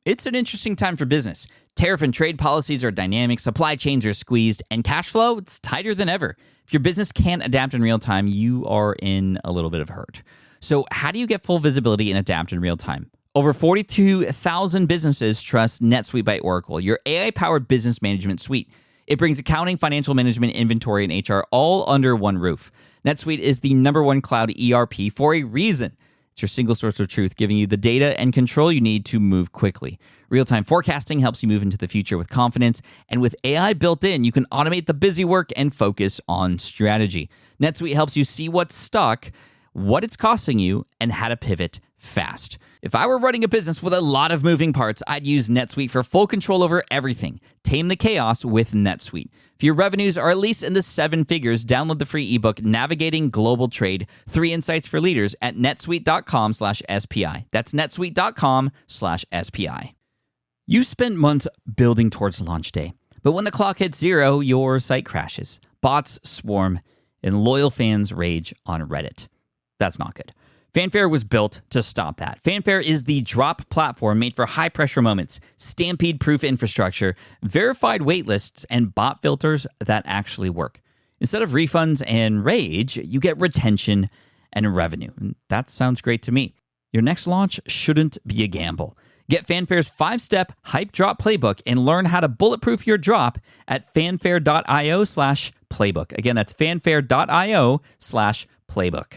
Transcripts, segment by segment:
It's an interesting time for business. Tariff and trade policies are dynamic, supply chains are squeezed, and cash flow, it's tighter than ever. If your business can't adapt in real time, you are in a little bit of hurt. So how do you get full visibility and adapt in real time? Over 42,000 businesses trust NetSuite by Oracle, your AI-powered business management suite. It brings accounting, financial management, inventory, and HR all under one roof. NetSuite is the #1 cloud ERP for a reason. It's your single source of truth, giving you the data and control you need to move quickly. Real-time forecasting helps you move into the future with confidence, and with AI built in, you can automate the busy work and focus on strategy. NetSuite helps you see what's stuck, what it's costing you, and how to pivot fast. If I were running a business with a lot of moving parts, I'd use NetSuite for full control over everything. Tame the chaos with NetSuite. If your revenues are at least in the 7 figures, download the free ebook, Navigating Global Trade, 3 Insights for Leaders at netsuite.com/SPI. That's netsuite.com/SPI. You spent months building towards launch day, but when the clock hits 0, your site crashes. Bots swarm, and loyal fans rage on Reddit. That's not good. Fanfare was built to stop that. Fanfare is the drop platform made for high-pressure moments, stampede-proof infrastructure, verified waitlists, and bot filters that actually work. Instead of refunds and rage, you get retention and revenue. And that sounds great to me. Your next launch shouldn't be a gamble. Get Fanfare's 5-step hype drop playbook and learn how to bulletproof your drop at fanfare.io/playbook. Again, that's fanfare.io/playbook.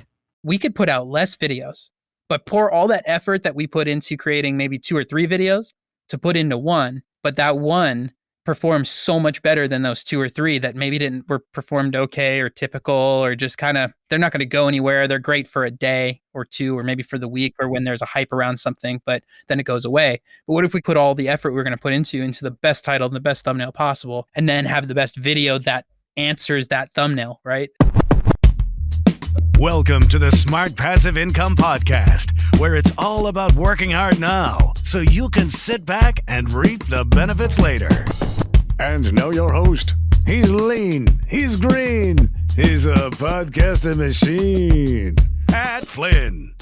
We could put out less videos, but pour all that effort that we put into creating maybe 2 or 3 videos to put into one, but that one performs so much better than those 2 or 3 that maybe were performed okay or typical or just kind of, they're not going to go anywhere. They're great for a day or 2 or maybe for the week or when there's a hype around something, but then it goes away. But what if we put all the effort we're going to put into the best title and the best thumbnail possible and then have the best video that answers that thumbnail, right? Welcome to the Smart Passive Income Podcast, where it's all about working hard now so you can sit back and reap the benefits later. And now your host. He's lean, he's green, he's a podcasting machine. Pat Flynn.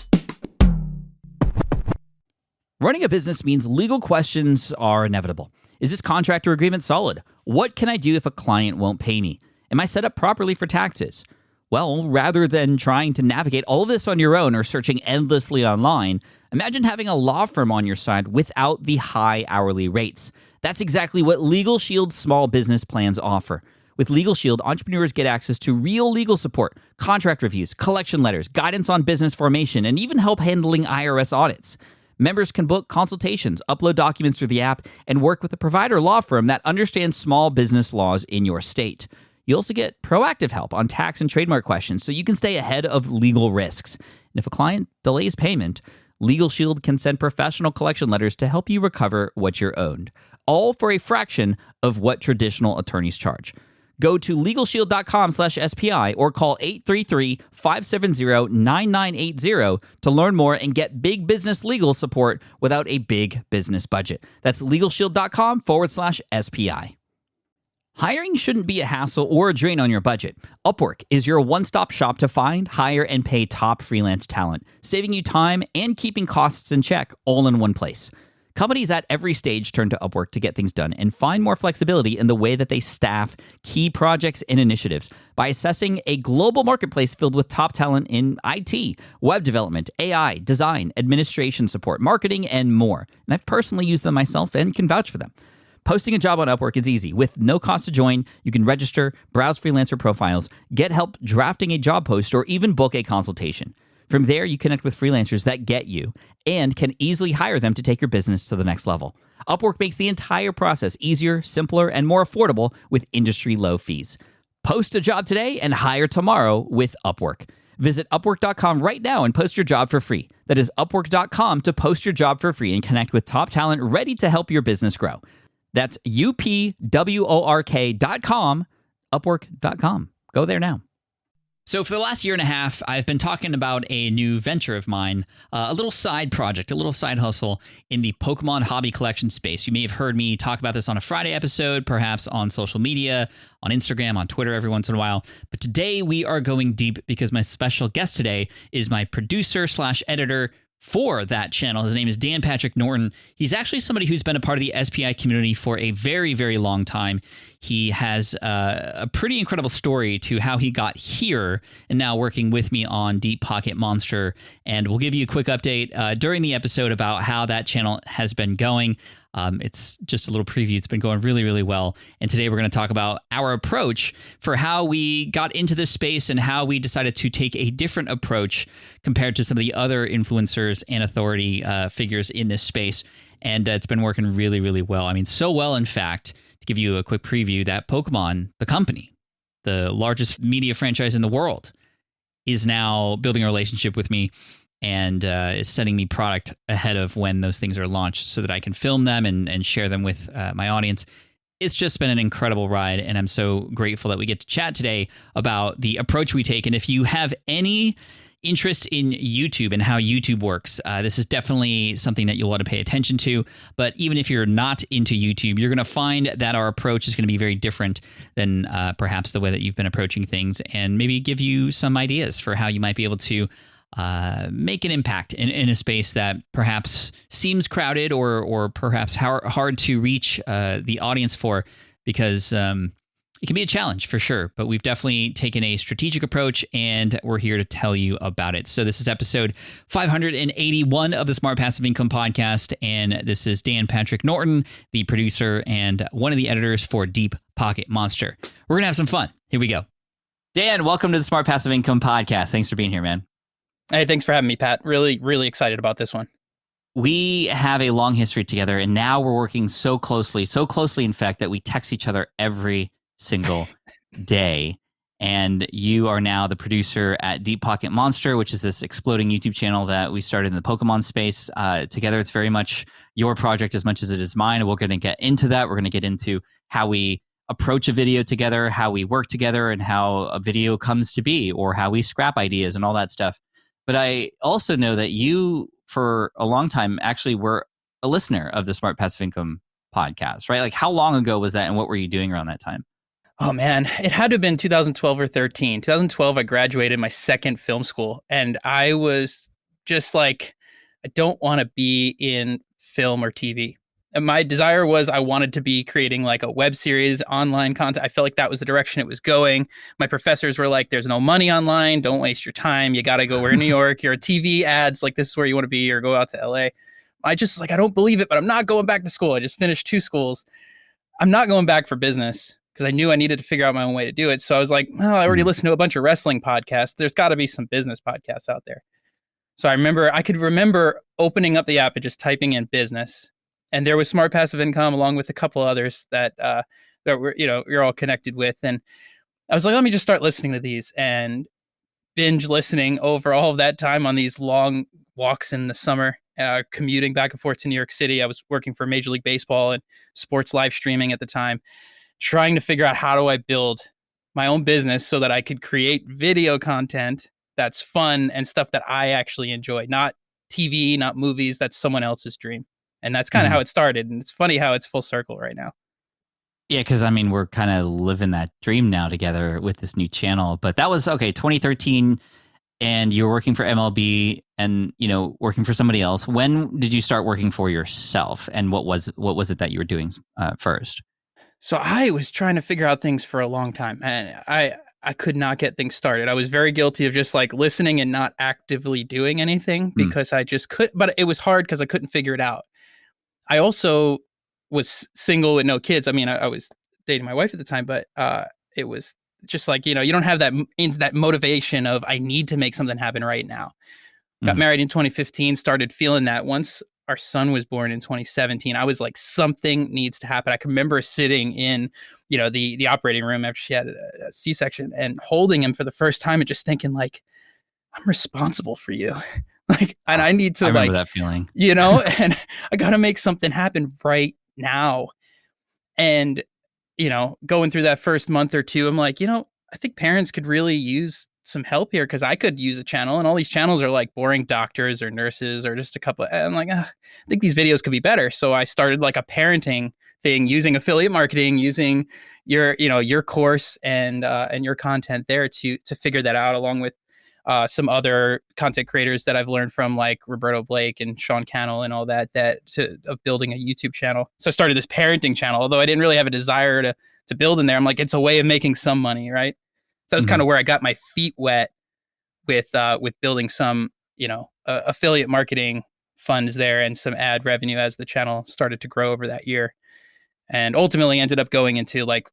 Running a business means legal questions are inevitable. Is this contract or agreement solid? What can I do if a client won't pay me? Am I set up properly for taxes? Well, rather than trying to navigate all of this on your own or searching endlessly online, imagine having a law firm on your side without the high hourly rates. That's exactly what Legal Shield's small business plans offer. With Legal Shield, entrepreneurs get access to real legal support, contract reviews, collection letters, guidance on business formation, and even help handling IRS audits. Members can book consultations, upload documents through the app, and work with a provider law firm that understands small business laws in your state. You also get proactive help on tax and trademark questions so you can stay ahead of legal risks. And if a client delays payment, Legal Shield can send professional collection letters to help you recover what you're owed, all for a fraction of what traditional attorneys charge. Go to LegalShield.com/SPI or call 833-570-9980 to learn more and get big business legal support without a big business budget. That's LegalShield.com/SPI. Hiring shouldn't be a hassle or a drain on your budget. Upwork is your one-stop shop to find, hire, and pay top freelance talent, saving you time and keeping costs in check all in one place. Companies at every stage turn to Upwork to get things done and find more flexibility in the way that they staff key projects and initiatives by assessing a global marketplace filled with top talent in IT, web development, AI, design, administration support, marketing, and more. And I've personally used them myself and can vouch for them. Posting a job on Upwork is easy. With no cost to join, you can register, browse freelancer profiles, get help drafting a job post, or even book a consultation. From there, you connect with freelancers that get you and can easily hire them to take your business to the next level. Upwork makes the entire process easier, simpler, and more affordable with industry-low fees. Post a job today and hire tomorrow with Upwork. Visit Upwork.com right now and post your job for free. That is Upwork.com to post your job for free and connect with top talent ready to help your business grow. That's UPWORK.com, Upwork.com. Go there now. So for the last year and a half, I've been talking about a new venture of mine, a little side project, a little side hustle in the Pokemon hobby collection space. You may have heard me talk about this on a Friday episode, perhaps on social media, on Instagram, on Twitter every once in a while. But today we are going deep because my special guest today is my producer/editor for that channel. His name is Dan Patrick Norton. He's actually somebody who's been a part of the SPI community for a very, very long time. He has a pretty incredible story to how he got here and now working with me on Deep Pocket Monster. And we'll give you a quick update during the episode about how that channel has been going. It's just a little preview. It's been going really, really well. And today we're going to talk about our approach for how we got into this space and how we decided to take a different approach compared to some of the other influencers and authority figures in this space. And it's been working really, really well. I mean, so well, in fact, to give you a quick preview, that Pokemon, the company, the largest media franchise in the world, is now building a relationship with me and is sending me product ahead of when those things are launched so that I can film them and share them with my audience. It's just been an incredible ride, and I'm so grateful that we get to chat today about the approach we take. And if you have any interest in YouTube and how YouTube works, this is definitely something that you'll want to pay attention to. But even if you're not into YouTube, you're going to find that our approach is going to be very different than perhaps the way that you've been approaching things, and maybe give you some ideas for how you might be able to make an impact in a space that perhaps seems crowded or perhaps hard to reach the audience for, because it can be a challenge for sure. But we've definitely taken a strategic approach, and we're here to tell you about it. So this is episode 581 of the Smart Passive Income Podcast, and this is Dan Patrick Norton, the producer and one of the editors for Deep Pocket Monster. We're going to have some fun. Here we go. Dan, welcome to the Smart Passive Income Podcast. Thanks for being here, man. Hey, thanks for having me, Pat. Really, really excited about this one. We have a long history together, and now we're working so closely, in fact, that we text each other every single day. And you are now the producer at Deep Pocket Monster, which is this exploding YouTube channel that we started in the Pokemon space. Together, it's very much your project as much as it is mine. We're going to get into that. We're going to get into how we approach a video together, how we work together, and how a video comes to be, or how we scrap ideas and all that stuff. But I also know that you, for a long time, actually were a listener of the Smart Passive Income Podcast, right? Like, how long ago was that, and what were you doing around that time? Oh, man, it had to have been 2012 or 13. 2012, I graduated my second film school, and I was just like, I don't want to be in film or TV. And my desire was I wanted to be creating like a web series, online content. I felt like that was the direction it was going. My professors were like, there's no money online. Don't waste your time. You got to go where in New York, you're a TV ads, like this is where you want to be, or go out to LA. I just like, I don't believe it, but I'm not going back to school. I just finished 2 schools. I'm not going back for business because I knew I needed to figure out my own way to do it. So I was like, well, I already listened to a bunch of wrestling podcasts. There's got to be some business podcasts out there. So I could remember opening up the app and just typing in business. And there was Smart Passive Income along with a couple others that were, you're all connected with. And I was like, let me just start listening to these, and binge listening over all of that time on these long walks in the summer, commuting back and forth to New York City. I was working for Major League Baseball and sports live streaming at the time, trying to figure out how do I build my own business so that I could create video content that's fun and stuff that I actually enjoy, not TV, not movies. That's someone else's dream. And that's kind of how it started. And it's funny how it's full circle right now. Yeah, because I mean, we're kind of living that dream now together with this new channel. But that was, 2013, and you were working for MLB and, working for somebody else. When did you start working for yourself? And what was it that you were doing first? So I was trying to figure out things for a long time, and I could not get things started. I was very guilty of just like listening and not actively doing anything because I just couldn't, but it was hard because I couldn't figure it out. I also was single with no kids. I mean, I was dating my wife at the time, but it was just like, you don't have that motivation of I need to make something happen right now. Got married in 2015, started feeling that once our son was born in 2017. I was like, something needs to happen. I can remember sitting in, the operating room after she had a C-section and holding him for the first time and just thinking like, I'm responsible for you. Like, and I need to, I remember that feeling, and I got to make something happen right now. And, going through that first month or two, I'm like, I think parents could really use some help here, because I could use a channel, and all these channels are like boring doctors or nurses or just a couple. And I'm like, I think these videos could be better. So I started like a parenting thing, using affiliate marketing, using your course and your content there to figure that out, along with some other content creators that I've learned from, like Roberto Blake and Sean Cannell and all that of building a YouTube channel. So I started this parenting channel, although I didn't really have a desire to build in there. I'm like, it's a way of making some money, right? So that's kind of where I got my feet wet with building some, affiliate marketing funds there and some ad revenue as the channel started to grow over that year, and ultimately ended up going into like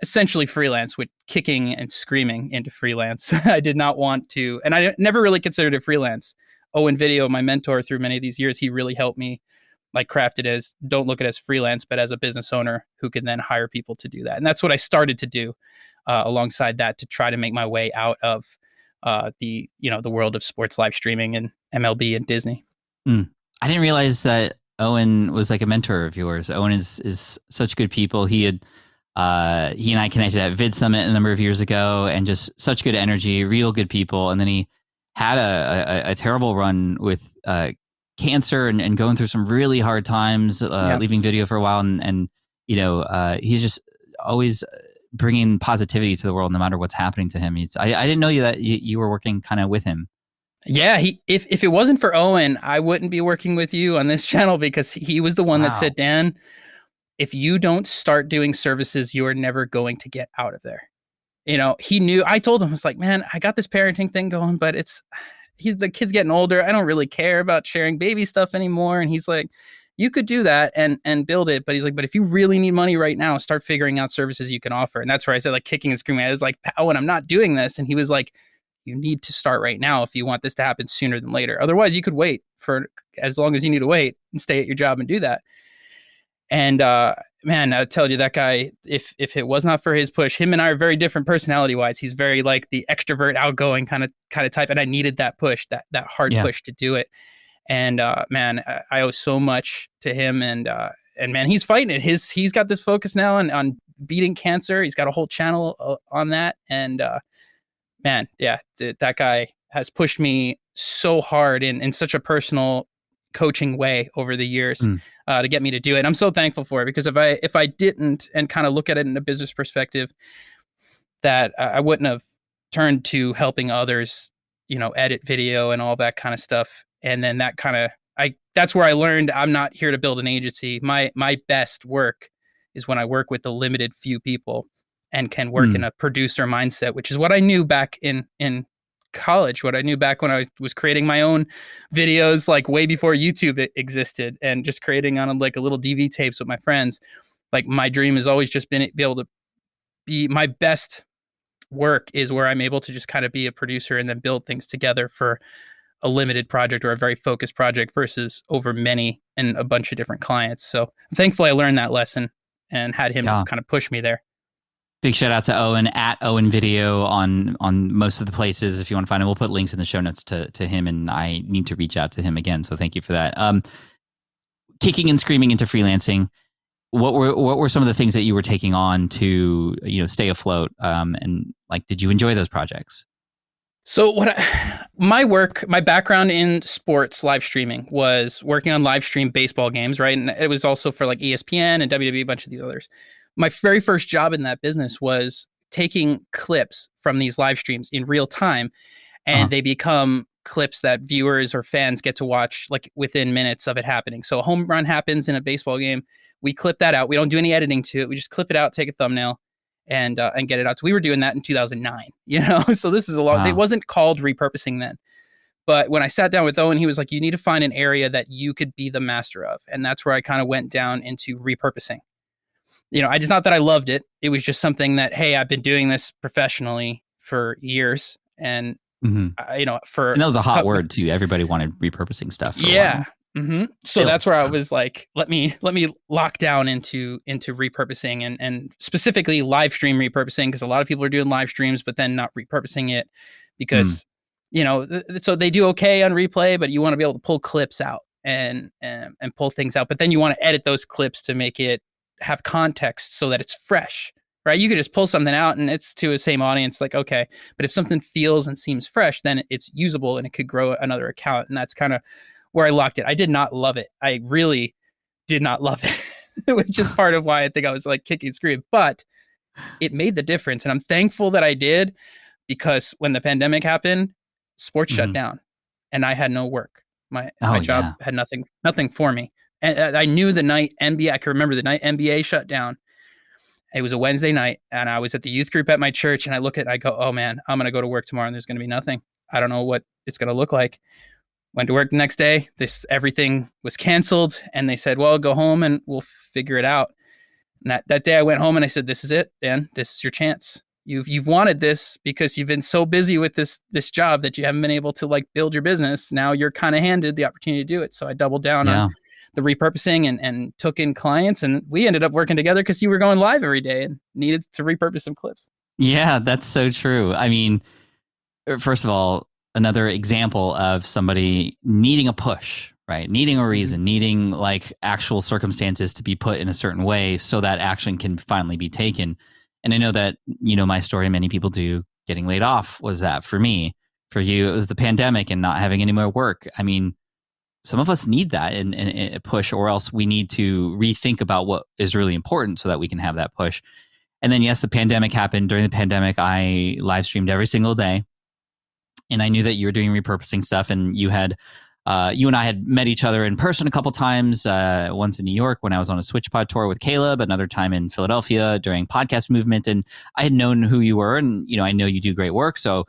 essentially freelance, with kicking and screaming into freelance. I did not want to, and I never really considered it freelance. Owen Video, my mentor through many of these years, he really helped me like craft it as, don't look at it as freelance, but as a business owner who can then hire people to do that. And that's what I started to do alongside that, to try to make my way out of the world of sports live streaming and MLB and Disney. I didn't realize that Owen was like a mentor of yours. Owen is such good people. He and I connected at Vid Summit a number of years ago, and just such good energy, real good people. And then he had a terrible run with cancer and going through some really hard times, leaving video for a while. And he's just always bringing positivity to the world, no matter what's happening to him. I didn't know that you were working kind of with him. Yeah, if it wasn't for Owen, I wouldn't be working with you on this channel, because he was the one that said, Dan, if you don't start doing services, you are never going to get out of there. He knew. I told him, I was like, man, I got this parenting thing going, but the kid's getting older. I don't really care about sharing baby stuff anymore. And he's like, you could do that and build it. But he's like, but if you really need money right now, start figuring out services you can offer. And that's where I said, like, kicking and screaming. I was like, Owen, I'm not doing this. And he was like, you need to start right now if you want this to happen sooner than later. Otherwise, you could wait for as long as you need to wait and stay at your job and do that. And man, I tell you, that guy, if it was not for his push, him and I are very different personality wise. He's very like the extrovert, outgoing kind of type, and I needed that push, that hard push to do it. And man, I owe so much to him. And man, he's fighting it. He's got this focus now on beating cancer. He's got a whole channel on that. And man, yeah, that guy has pushed me so hard in such a personal coaching way over the years to get me to do it. And I'm so thankful for it, because if I didn't, and kind of look at it in a business perspective, that I wouldn't have turned to helping others, edit video and all that kind of stuff. And then that's where I learned I'm not here to build an agency. My best work is when I work with a limited few people and can work in a producer mindset, which is what I knew back in college, what I knew back when I was creating my own videos, like way before YouTube existed, and just creating on like a little DV tapes with my friends. Like, my dream has always just been to be able to be, my best work is where I'm able to just kind of be a producer and then build things together for a limited project or a very focused project versus over many and a bunch of different clients. So thankfully I learned that lesson and had him kind of push me there. Big shout out to Owen at Owen Video on most of the places. If you want to find him, we'll put links in the show notes to him, and I need to reach out to him again. So thank you for that. Kicking and screaming into freelancing. What were some of the things that you were taking on to stay afloat? And like, did you enjoy those projects? So my background in sports live streaming was working on live stream baseball games, right? And it was also for like ESPN and WWE, a bunch of these others. My very first job in that business was taking clips from these live streams in real time, and they become clips that viewers or fans get to watch like within minutes of it happening. So a home run happens in a baseball game. We clip that out. We don't do any editing to it. We just clip it out, take a thumbnail, and get it out. So we were doing that in 2009, so this is a lot. Wow. It wasn't called repurposing then. But when I sat down with Owen, he was like, you need to find an area that you could be the master of. And that's where I kind of went down into repurposing. It's not that I loved it. It was just something that, hey, I've been doing this professionally for years. And, and that was a hot word too. Everybody wanted repurposing stuff. Yeah. Mm-hmm. So that's where I was like, let me lock down into repurposing and specifically live stream repurposing, because a lot of people are doing live streams, but then not repurposing it because, so they do okay on replay, but you want to be able to pull clips out and pull things out. But then you want to edit those clips to make it have context so that it's fresh, right? You could just pull something out and it's to the same audience, like, okay. But if something feels and seems fresh, then it's usable and it could grow another account. And that's kind of where I locked it. I did not love it. I really did not love it, which is part of why I think I was like kicking and screaming, but it made the difference. And I'm thankful that I did, because when the pandemic happened, sports shut Mhm. down, and I had no work. My Oh, job yeah. had nothing for me. And I knew the night NBA. I can remember the night NBA shut down. It was a Wednesday night, and I was at the youth group at my church, and I look at it, I go, oh man, I'm going to go to work tomorrow and there's going to be nothing. I don't know what it's going to look like. Went to work the next day. Everything was canceled, and they said, well, go home and we'll figure it out. And that day I went home and I said, this is it, Dan. This is your chance. You've wanted this because you've been so busy with this job that you haven't been able to like build your business. Now you're kind of handed the opportunity to do it. So I doubled down on Yeah. the repurposing and took in clients, and we ended up working together because you were going live every day and needed to repurpose some clips. Yeah, that's so true. I mean, first of all, another example of somebody needing a push, right? Needing a reason, needing like actual circumstances to be put in a certain way so that action can finally be taken. And I know that, you know, my story, many people do, getting laid off was that for me. For you, it was the pandemic and not having any more work. I mean, some of us need that and a push, or else we need to rethink about what is really important so that we can have that push. And then, yes, the pandemic happened. During the pandemic, I live streamed every single day. And I knew that you were doing repurposing stuff, and you and I had met each other in person a couple times, once in New York when I was on a SwitchPod tour with Caleb, another time in Philadelphia during Podcast Movement. And I had known who you were, and, you know, I know you do great work. So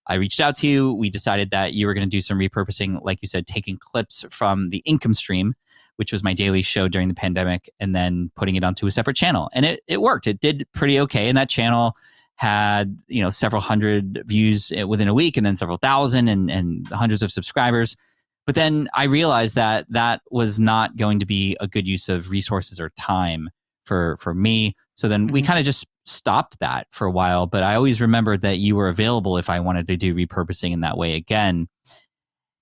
I reached out to you. We decided that you were going to do some repurposing, like you said, taking clips from the income stream, which was my daily show during the pandemic, and then putting it onto a separate channel. And it worked. It did pretty okay. And that channel had, you know, several hundred views within a week, and then several thousand and hundreds of subscribers. But then I realized that that was not going to be a good use of resources or time for me. So then we kind of just stopped that for a while. But I always remembered that you were available if I wanted to do repurposing in that way again.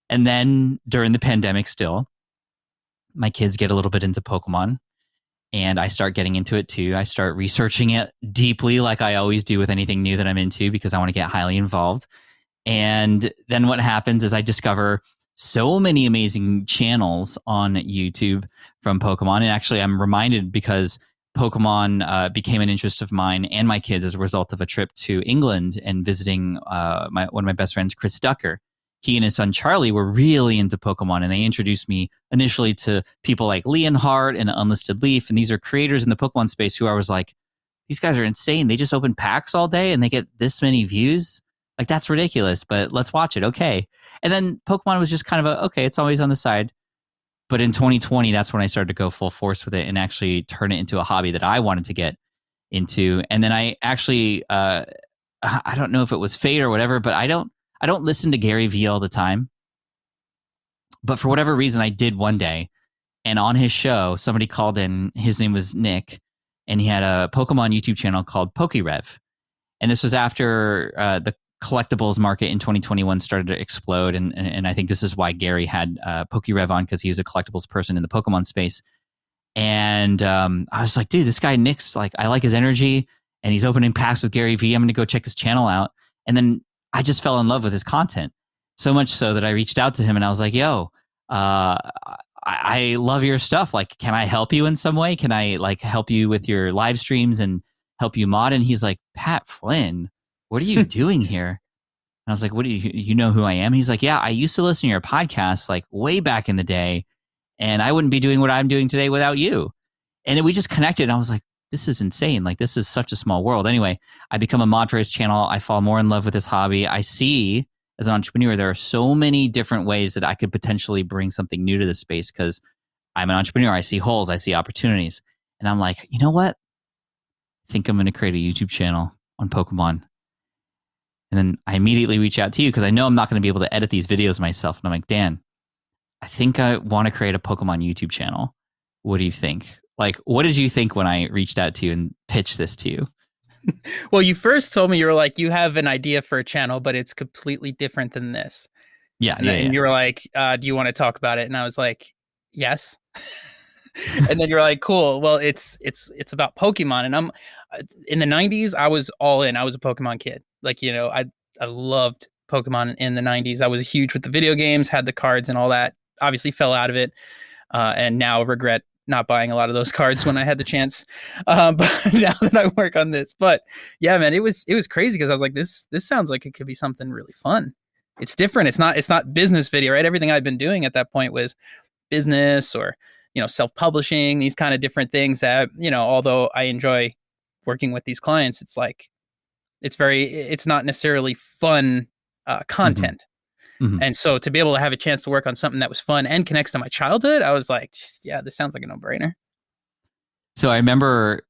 And then during the pandemic still, my kids get a little bit into Pokemon, and I start getting into it too. I start researching it deeply, like I always do with anything new that I'm into, because I want to get highly involved. And then what happens is I discover so many amazing channels on YouTube from Pokemon. And actually, I'm reminded because Pokemon became an interest of mine and my kids as a result of a trip to England and visiting one of my best friends, Chris Ducker. He and his son Charlie were really into Pokemon, and they introduced me initially to people like Leonhardt and Unlisted Leaf. And these are creators in the Pokemon space who I was like, these guys are insane. They just open packs all day and they get this many views. Like, that's ridiculous, but let's watch it. Okay. And then Pokemon was just kind of okay, it's always on the side. But in 2020, that's when I started to go full force with it and actually turn it into a hobby that I wanted to get into. And then I actually, I don't know if it was fate or whatever, but I don't listen to Gary Vee all the time. But for whatever reason, I did one day. And on his show, somebody called in. His name was Nick. And he had a Pokemon YouTube channel called PokeRev. And this was after the collectibles market in 2021 started to explode. And I think this is why Gary had PokeRev on, because he was a collectibles person in the Pokemon space. And I was like, dude, this guy Nick's like, I like his energy. And he's opening packs with Gary Vee. I'm going to go check his channel out. And then I just fell in love with his content, so much so that I reached out to him and I was like, yo, I love your stuff. Like, can I help you in some way? Can I like help you with your live streams and help you mod? And he's like, Pat Flynn, what are you doing here? And I was like, what do you know who I am? He's like, yeah, I used to listen to your podcast like way back in the day, and I wouldn't be doing what I'm doing today without you. And we just connected. And I was like, this is insane. Like, this is such a small world. Anyway, I become a mod for his channel. I fall more in love with this hobby. I see, as an entrepreneur, there are so many different ways that I could potentially bring something new to this space, because I'm an entrepreneur. I see holes. I see opportunities. And I'm like, you know what? I think I'm going to create a YouTube channel on Pokemon. And then I immediately reach out to you because I know I'm not going to be able to edit these videos myself. And I'm like, Dan, I think I want to create a Pokemon YouTube channel. What do you think? Like, what did you think when I reached out to you and pitched this to you? Well, you first told me, you were like, you have an idea for a channel, but it's completely different than this. Yeah. And you were like, do you want to talk about it? And I was like, yes. And then you're like, cool. Well, it's about Pokemon. And I'm in the 90s, I was all in. I was a Pokemon kid. Like, you know, I loved Pokemon in the 90s. I was huge with the video games, had the cards and all that. Obviously fell out of it. And now regret not buying a lot of those cards when I had the chance. But now that I work on this, but yeah, man, it was crazy because I was like, this sounds like it could be something really fun. it's different. It's not business video, right? Everything I've been doing at that point was business or, self-publishing, these kind of different things that, although I enjoy working with these clients, it's like, it's not necessarily fun Mm-hmm. content. Mm-hmm. And so to be able to have a chance to work on something that was fun and connects to my childhood, I was like, yeah, this sounds like a no-brainer. So I remember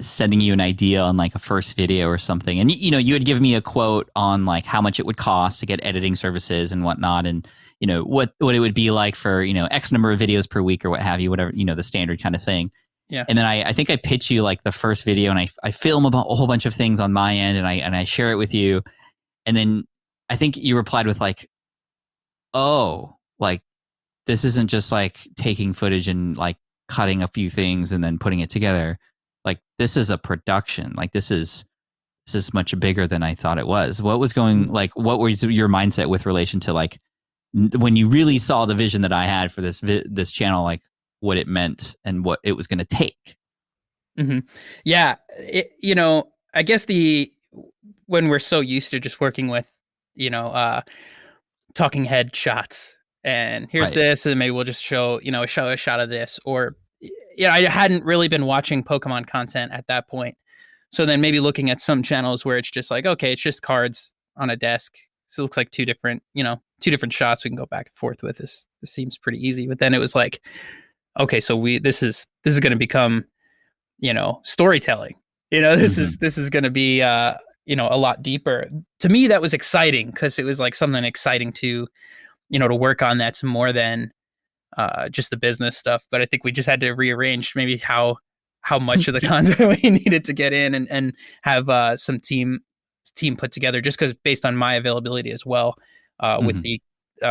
sending you an idea on like a first video or something, and you would give me a quote on like how much it would cost to get editing services and whatnot, and what it would be like for X number of videos per week or what have you, whatever, the standard kind of thing. Yeah. And then I think I pitch you like the first video, and I film a whole bunch of things on my end, and I share it with you, and then I think you replied with like, oh, like this isn't just like taking footage and like cutting a few things and then putting it together. Like this is a production. Like this is much bigger than I thought it was. What was what was your mindset with relation to like when you really saw the vision that I had for this channel, like what it meant and what it was going to take? Mm-hmm. Yeah. I guess when we're so used to just working with, talking head shots and here's Right. this, and then maybe we'll just show a shot of this, or I hadn't really been watching Pokemon content at that point. So then maybe looking at some channels where it's just like, okay, it's just cards on a desk. So it looks like two different shots we can go back and forth with. This seems pretty easy. But then it was like, okay, so this is going to become, storytelling. This is going to be, a lot deeper. To me, that was exciting because it was like something exciting to work on that's more than just the business stuff. But I think we just had to rearrange maybe how much of the content we needed to get in and have some team put together, just because based on my availability as well with the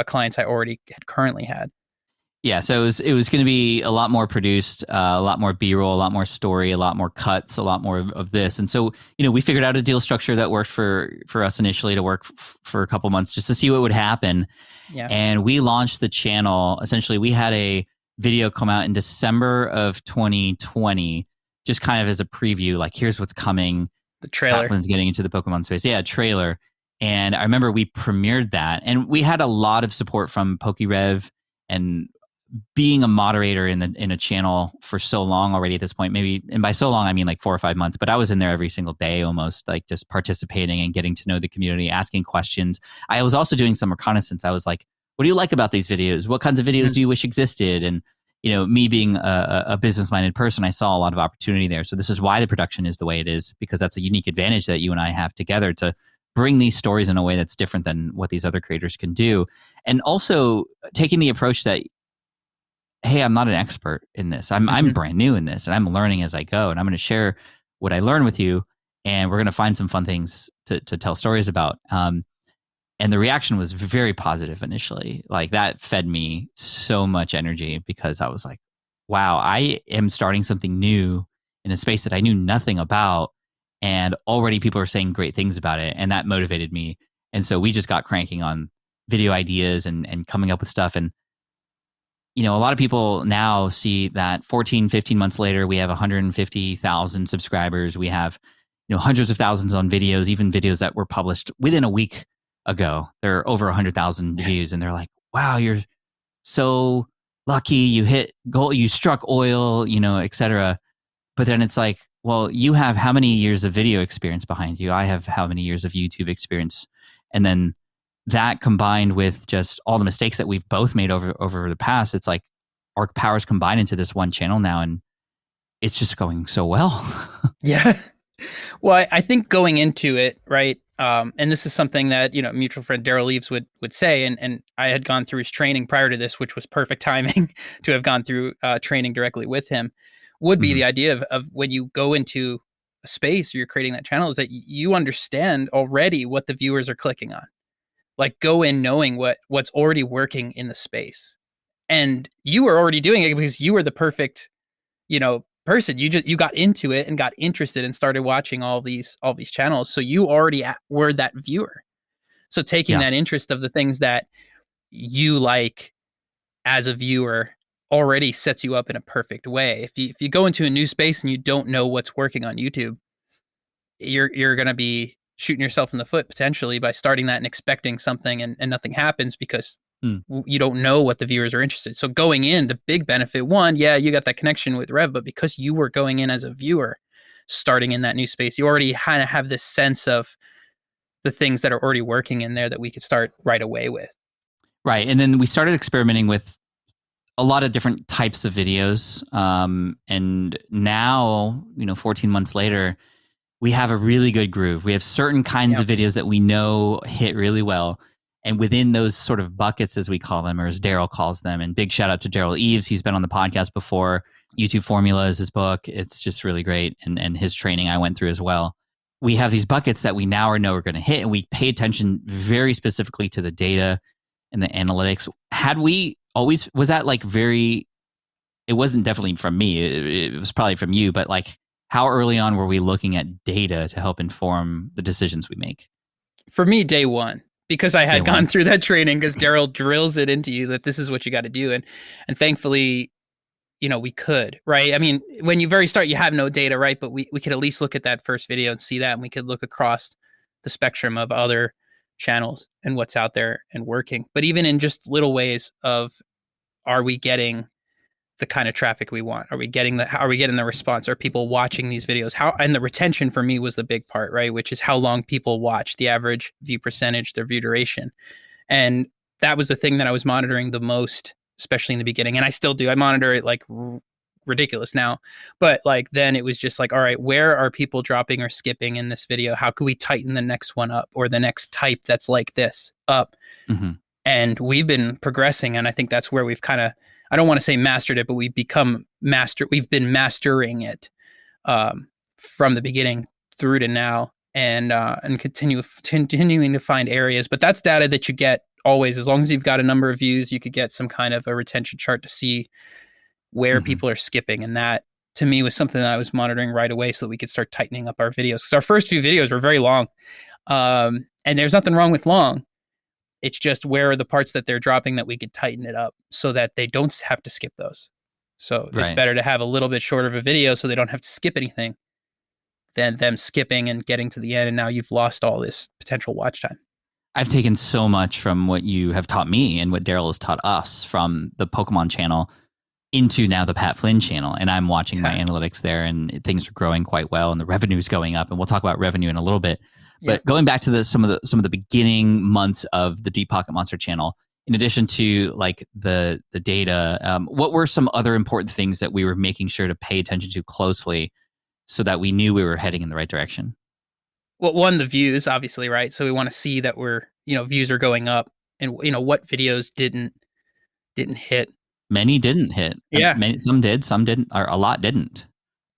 clients I already currently had. Yeah, so it was going to be a lot more produced, a lot more B-roll, a lot more story, a lot more cuts, a lot more of this. And so, we figured out a deal structure that worked for us initially to work for a couple months just to see what would happen. Yeah. And we launched the channel. Essentially, we had a video come out in December of 2020, just kind of as a preview, like here's what's coming. The trailer. Pathlon's getting into the Pokemon space. Yeah, trailer. And I remember we premiered that, and we had a lot of support from PokeRev, and being a moderator in a channel for so long already at this point, maybe, and by so long I mean like 4 or 5 months, but I was in there every single day almost, like just participating and getting to know the community, asking questions. I was also doing some reconnaissance. I was like, what do you like about these videos? What kinds of videos do you wish existed? And me being a business-minded person, I saw a lot of opportunity there. So this is why the production is the way it is, because that's a unique advantage that you and I have together to bring these stories in a way that's different than what these other creators can do. And also taking the approach that, hey, I'm not an expert in this. I'm brand new in this, and I'm learning as I go. And I'm going to share what I learn with you, and we're going to find some fun things to tell stories about. And the reaction was very positive initially. Like that fed me so much energy, because I was like, wow, I am starting something new in a space that I knew nothing about, and already people are saying great things about it. And that motivated me. And so we just got cranking on video ideas and coming up with stuff. And a lot of people now see that 14, 15 months later, we have 150,000 subscribers. We have, hundreds of thousands on videos, even videos that were published within a week ago. There are over 100,000 views, and they're like, wow, you're so lucky. You hit goal, you struck oil, et cetera. But then it's like, well, you have how many years of video experience behind you? I have how many years of YouTube experience? And then that combined with just all the mistakes that we've both made over the past, it's like our powers combine into this one channel now, and it's just going so well. Yeah. Well, I think going into it, right, and this is something that, mutual friend Daryl Leaves would say, and I had gone through his training prior to this, which was perfect timing to have gone through training directly with him, would be the idea of when you go into a space or you're creating that channel, is that you understand already what the viewers are clicking on. Like go in knowing what's already working in the space, and you were already doing it because you were the perfect, person. You got into it and got interested and started watching all these channels. So you already were that viewer. So taking that interest of the things that you like as a viewer already sets you up in a perfect way. If you go into a new space and you don't know what's working on YouTube, you're going to be shooting yourself in the foot potentially by starting that and expecting something and nothing happens because you don't know what the viewers are interested in. So going in, the big benefit, one, yeah, you got that connection with Rev, but because you were going in as a viewer, starting in that new space, you already kind of have this sense of the things that are already working in there that we could start right away with. Right. And then we started experimenting with a lot of different types of videos. And now, 14 months later, we have a really good groove. We have certain kinds of videos that we know hit really well. And within those sort of buckets, as we call them, or as Daryl calls them, and big shout out to Daryl Eves. He's been on the podcast before. YouTube Formula is his book. It's just really great. And his training I went through as well. We have these buckets that we now know we're going to hit, and we pay attention very specifically to the data and the analytics. Was that like very, it wasn't definitely from me. It was probably from you, but like how early on were we looking at data to help inform the decisions we make? For me, day one, because I had gone through that training, because Daryl drills it into you that this is what you got to do. And thankfully, we could, right? I mean, when you very start, you have no data, right? But we could at least look at that first video and see that, and we could look across the spectrum of other channels and what's out there and working. But even in just little ways of, are we getting the kind of traffic we want? Are we getting the response? Are people watching these videos? And the retention for me was the big part, right? Which is how long people watch, the average view percentage, their view duration. And that was the thing that I was monitoring the most, especially in the beginning. And I still do. I monitor it like ridiculous now. But like then it was just like, all right, where are people dropping or skipping in this video? How can we tighten the next one up, or the next type that's like this up? Mm-hmm. And we've been progressing. And I think that's where we've kind of, I don't want to say mastered it, but we've been mastering it from the beginning through to now, and continuing to find areas. But that's data that you get always. As long as you've got a number of views, you could get some kind of a retention chart to see where people are skipping. And that, to me, was something that I was monitoring right away so that we could start tightening up our videos. Because our first few videos were very long. And there's nothing wrong with long. It's just where are the parts that they're dropping that we could tighten it up so that they don't have to skip those. So it's better to have a little bit shorter of a video so they don't have to skip anything than them skipping and getting to the end. And now you've lost all this potential watch time. I've taken so much from what you have taught me and what Daryl has taught us from the Pokemon channel into now the Pat Flynn channel. And I'm watching my analytics there, and things are growing quite well, and the revenue's going up. And we'll talk about revenue in a little bit. But going back to some of the beginning months of the Deep Pocket Monster channel, in addition to like the data, what were some other important things that we were making sure to pay attention to closely so that we knew we were heading in the right direction? Well, one, the views, obviously, right? So we want to see that views are going up, and what videos didn't hit. Many didn't hit. Yeah, some did, some didn't, or a lot didn't.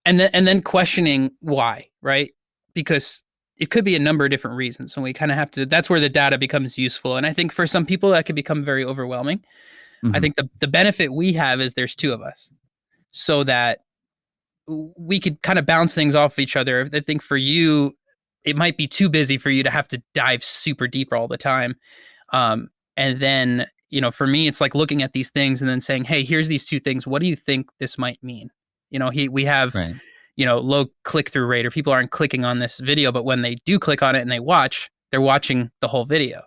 And then questioning why, right? Because it could be a number of different reasons, and we kind of have to. That's where the data becomes useful. And I think for some people that could become very overwhelming. Mm-hmm. I think the benefit we have is there's two of us, so that we could kind of bounce things off each other. I think for you, it might be too busy for you to have to dive super deep all the time. And then, for me, it's like looking at these things and then saying, hey, here's these two things. What do you think this might mean? We have, low click-through rate, or people aren't clicking on this video, but when they do click on it and they watch, they're watching the whole video.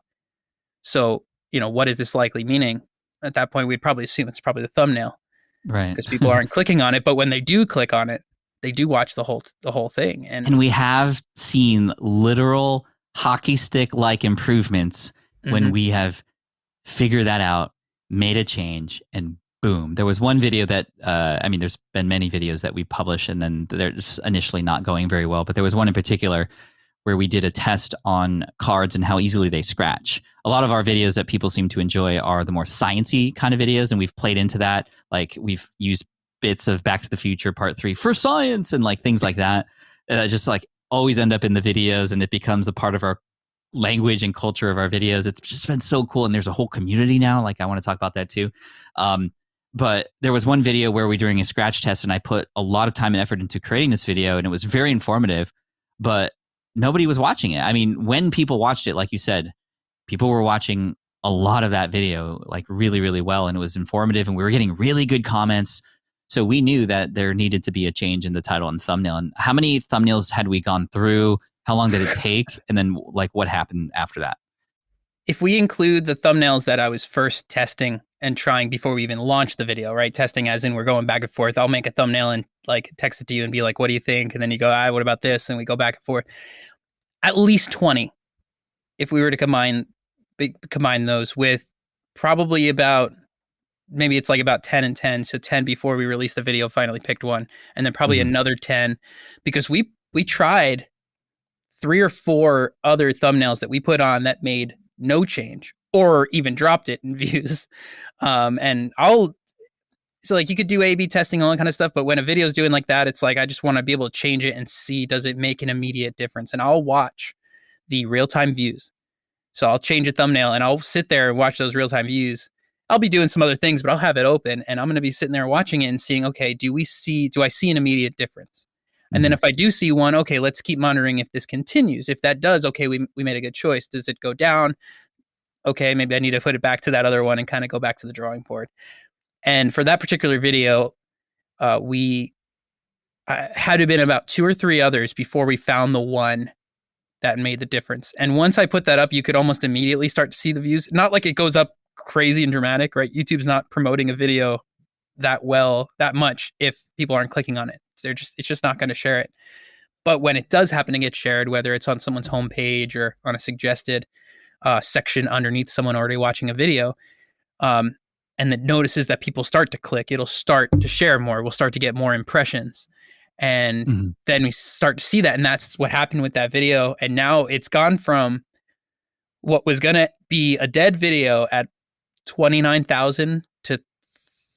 So, what is this likely meaning? At that point, we'd probably assume it's probably the thumbnail. Right. Because people aren't clicking on it. But when they do click on it, they do watch the whole thing. And we have seen literal hockey stick-like improvements when we have figured that out, made a change, and boom. There was one video that, there's been many videos that we publish and then they're just initially not going very well. But there was one in particular where we did a test on cards and how easily they scratch. A lot of our videos that people seem to enjoy are the more sciencey kind of videos, and we've played into that. Like we've used bits of Back to the Future Part 3 for science and like things like that. Just like always end up in the videos, and it becomes a part of our language and culture of our videos. It's just been so cool, and there's a whole community now. Like I want to talk about that too. But there was one video where we doing a scratch test, and I put a lot of time and effort into creating this video, and it was very informative, but nobody was watching it. I mean, when people watched it, like you said, people were watching a lot of that video like really, really well, and it was informative, and we were getting really good comments. So we knew that there needed to be a change in the title and thumbnail. And how many thumbnails had we gone through? How long did it take? And then like what happened after that? If we include the thumbnails that I was first testing and trying before we even launched the video, right? Testing as in we're going back and forth. I'll make a thumbnail and like text it to you and be like, what do you think? And then you go, what about this? And we go back and forth. At least 20 if we were to combine those with probably about, maybe it's like about 10 and 10. So 10 before we released the video, finally picked one. And then probably another 10 because we tried 3 or 4 other thumbnails that we put on that made no change or even dropped it in views. So like you could do A/B testing, all that kind of stuff. But when a video is doing like that, it's like, I just want to be able to change it and see, does it make an immediate difference? And I'll watch the real-time views. So I'll change a thumbnail and I'll sit there and watch those real-time views. I'll be doing some other things, but I'll have it open and I'm going to be sitting there watching it and seeing, okay, do I see an immediate difference? And then if I do see one, okay, let's keep monitoring if this continues. If that does, okay, we made a good choice. Does it go down? Okay, maybe I need to put it back to that other one and kind of go back to the drawing board. And for that particular video, we had to have been about 2 or 3 others before we found the one that made the difference. And once I put that up, you could almost immediately start to see the views. Not like it goes up crazy and dramatic, right? YouTube's not promoting a video that much if people aren't clicking on it. It's just not going to share it. But when it does happen to get shared, whether it's on someone's homepage or on a suggested section underneath someone already watching a video, and it notices that people start to click, it'll start to share more. We'll start to get more impressions. And then we start to see that. And that's what happened with that video. And now it's gone from what was going to be a dead video at 29,000 to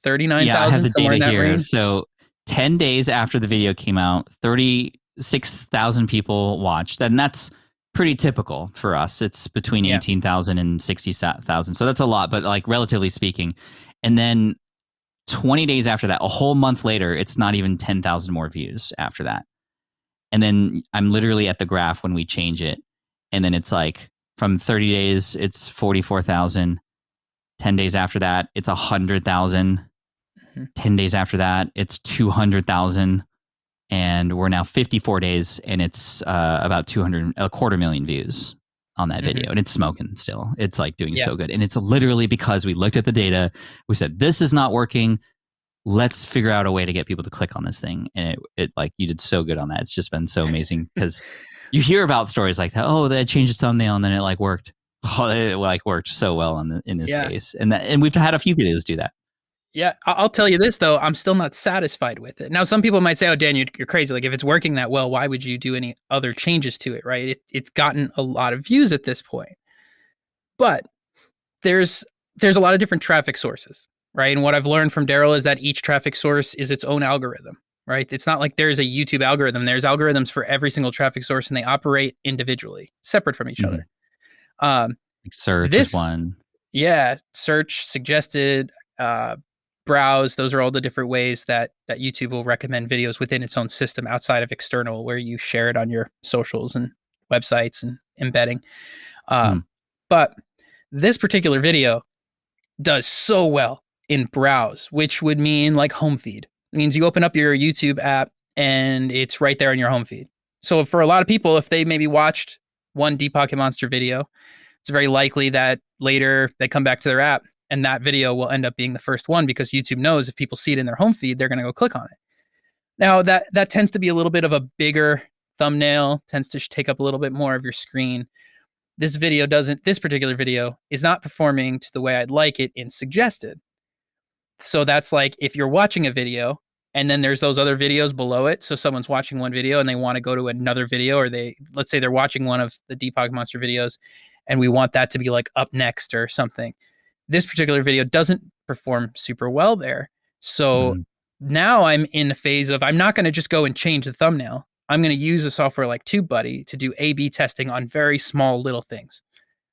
39,000. Yeah, I have the somewhere data in that here. range. So 10 days after the video came out, 36,000 people watched. And that's pretty typical for us. It's between 18,000 and 60,000. So that's a lot, but like relatively speaking. And then 20 days after that, a whole month later, it's not even 10,000 more views after that. And then I'm literally at the graph when we change it. And then it's like from 30 days, it's 44,000. 10 days after that, it's 100,000. 10 days after that, it's 200,000. And we're now 54 days and it's about 250,000 views on that video. And it's smoking still. It's like doing so good. And it's literally because we looked at the data. We said, this is not working. Let's figure out a way to get people to click on this thing. And it like, you did so good on that. It's just been so amazing because you hear about stories like that. Oh, they changed the thumbnail and then it like worked. Oh, it like worked so well in this case. And we've had a few videos do that. Yeah, I'll tell you this, though. I'm still not satisfied with it. Now, some people might say, oh, Dan, you're crazy. Like, if it's working that well, why would you do any other changes to it, right? It's gotten a lot of views at this point. But there's a lot of different traffic sources, right? And what I've learned from Daryl is that each traffic source is its own algorithm, right? It's not like there's a YouTube algorithm. There's algorithms for every single traffic source, and they operate individually, separate from each other. Like search is one. Yeah, search, suggested, browse, those are all the different ways that YouTube will recommend videos within its own system outside of external, where you share it on your socials and websites and embedding. But this particular video does so well in browse, which would mean like home feed. It means you open up your YouTube app and it's right there in your home feed. So for a lot of people, if they maybe watched one Deep Pocket Monster video, it's very likely that later they come back to their app and that video will end up being the first one because YouTube knows if people see it in their home feed, they're going to go click on it. Now, that tends to be a little bit of a bigger thumbnail, tends to take up a little bit more of your screen. This particular video is not performing to the way I'd like it in suggested. So that's like if you're watching a video and then there's those other videos below it. So someone's watching one video and they want to go to another video, or let's say they're watching one of the Deep Pocket Monster videos and we want that to be like up next or something. This particular video doesn't perform super well there. So now I'm in the phase of, I'm not going to just go and change the thumbnail. I'm going to use a software like TubeBuddy to do A/B testing on very small little things.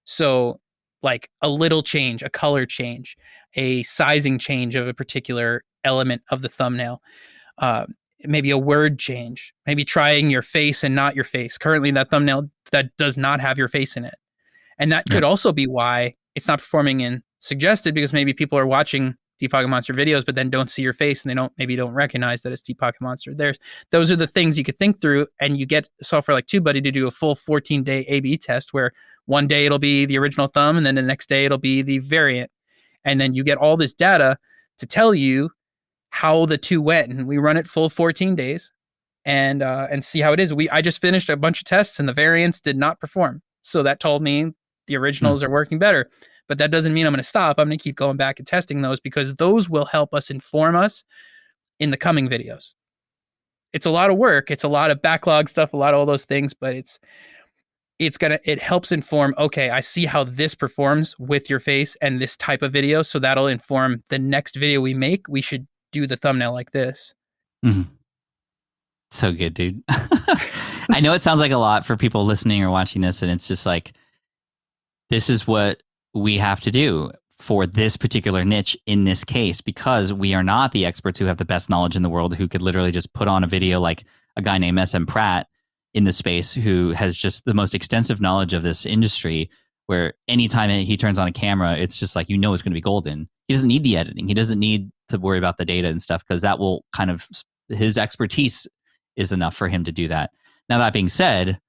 So like a little change, a color change, a sizing change of a particular element of the thumbnail, maybe a word change, maybe trying your face and not your face. Currently that thumbnail that does not have your face in it. And that could also be why it's not performing in suggested, because maybe people are watching Deep Pocket Monster videos, but then don't see your face and they maybe don't recognize that it's Deep Pocket Monster. Those are the things you could think through, and you get software like TubeBuddy to do a full 14-day A/B test where one day it'll be the original thumb and then the next day it'll be the variant. And then you get all this data to tell you how the two went. And we run it full 14 days and see how it is. I just finished a bunch of tests and the variants did not perform. So that told me the originals are working better. But that doesn't mean I'm going to stop. I'm going to keep going back and testing those, because those will help us inform us in the coming videos. It's a lot of work. It's a lot of backlog stuff, a lot of all those things, but it helps inform, okay, I see how this performs with your face and this type of video. So that'll inform the next video we make. We should do the thumbnail like this. Mm-hmm. So good, dude. I know it sounds like a lot for people listening or watching this, and it's just like, this is what we have to do for this particular niche in this case, because we are not the experts who have the best knowledge in the world, who could literally just put on a video like a guy named SM Pratt in the space, who has just the most extensive knowledge of this industry, where anytime he turns on a camera, it's just like, it's going to be golden. He doesn't need the editing. He doesn't need to worry about the data and stuff, because that will kind of, his expertise is enough for him to do that. Now, that being said,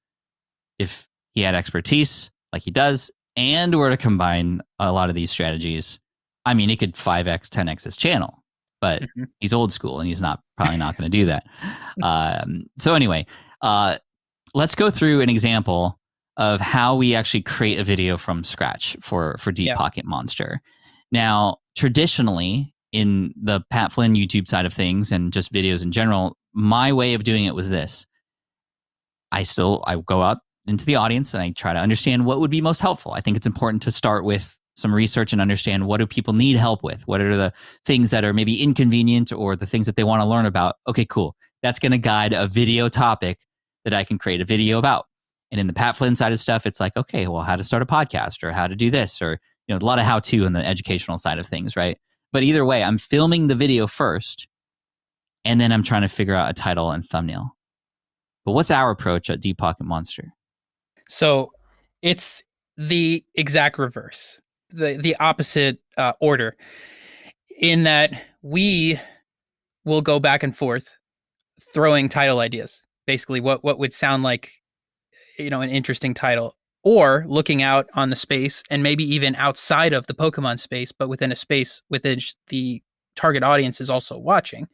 if he had expertise like he does, and were to combine a lot of these strategies, I mean, it could 5x, 10x his channel, but he's old school and he's probably not going to do that. So anyway, let's go through an example of how we actually create a video from scratch for Deep Pocket Monster. Now, traditionally, in the Pat Flynn YouTube side of things and just videos in general, my way of doing it was this. I go out into the audience and I try to understand what would be most helpful. I think it's important to start with some research and understand, what do people need help with? What are the things that are maybe inconvenient, or the things that they want to learn about? Okay, cool. That's going to guide a video topic that I can create a video about. And in the Pat Flynn side of stuff, it's like, okay, well, how to start a podcast, or how to do this, or a lot of how-to on the educational side of things, right? But either way, I'm filming the video first, and then I'm trying to figure out a title and thumbnail. But what's our approach at Deep Pocket Monster? So it's the exact reverse, the opposite order, in that we will go back and forth throwing title ideas. Basically, what would sound like, an interesting title, or looking out on the space and maybe even outside of the Pokemon space, but within a space within the target audience is also watching.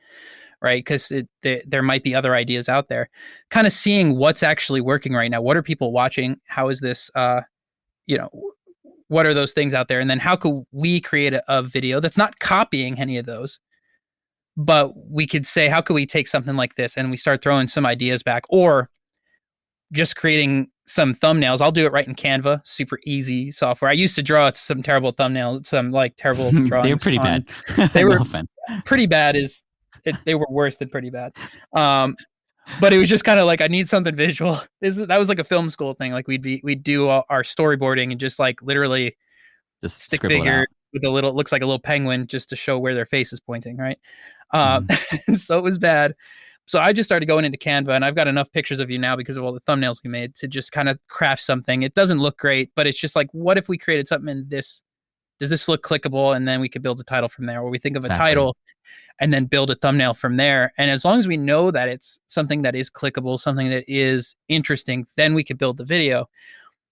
Right? Because there might be other ideas out there. Kind of seeing what's actually working right now. What are people watching? How is this, what are those things out there? And then how could we create a video that's not copying any of those, but we could say, how could we take something like this? And we start throwing some ideas back, or just creating some thumbnails. I'll do it right in Canva, super easy software. I used to draw some terrible thumbnails, some like terrible drawings. They were pretty bad. They were pretty bad. They were worse than pretty bad. But it was just kind of like, I need something visual. That was like a film school thing. Like we'd do our storyboarding and just like literally just stick figure with looks like a little penguin, just to show where their face is pointing. Right. So it was bad. So I just started going into Canva, and I've got enough pictures of you now because of all the thumbnails we made to just kind of craft something. It doesn't look great, but it's just like, what if we created something in this? Does this look clickable? And then we could build a title from there, or we think of a title and then build a thumbnail from there. And as long as we know that it's something that is clickable, something that is interesting, then we could build the video.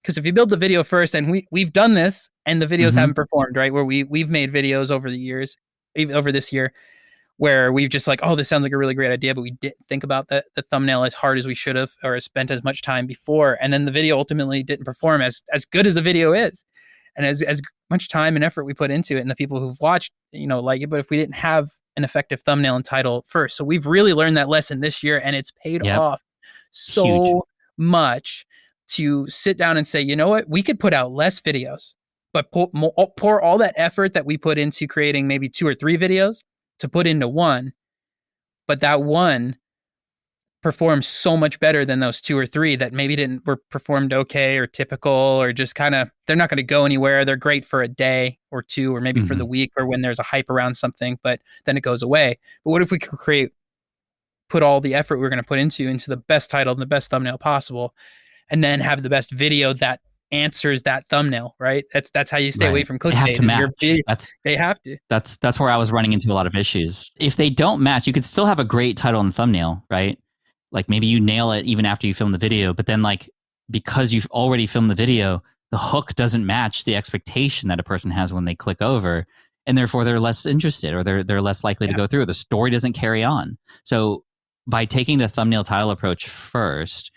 Because if you build the video first, and we've done this and the videos haven't performed, right? Where we've made videos over the years, even over this year, where we've just like, oh, this sounds like a really great idea, but we didn't think about the thumbnail as hard as we should have, or spent as much time before. And then the video ultimately didn't perform as good as the video is. And as much time and effort we put into it, and the people who've watched, like it, but if we didn't have an effective thumbnail and title first. So we've really learned that lesson this year, and it's paid off so much to sit down and say, you know what, we could put out less videos, but pour all that effort that we put into creating maybe 2 or 3 videos to put into one, but that one performs so much better than those 2 or 3 that maybe were performed okay or typical, or just kind of, they're not going to go anywhere. They're great for a day or 2, or maybe for the week, or when there's a hype around something, but then it goes away. But what if we could put all the effort we're going to put into the best title and the best thumbnail possible, and then have the best video that answers that thumbnail, right? That's how you stay away from They have clickbait. to is your match. video- That's They have to. that's where I was running into a lot of issues. If they don't match, you could still have a great title and thumbnail, right? Like maybe you nail it even after you film the video, but then like because you've already filmed the video, the hook doesn't match the expectation that a person has when they click over, and therefore they're less interested, or they're less likely to go through. The story doesn't carry on. So by taking the thumbnail title approach first,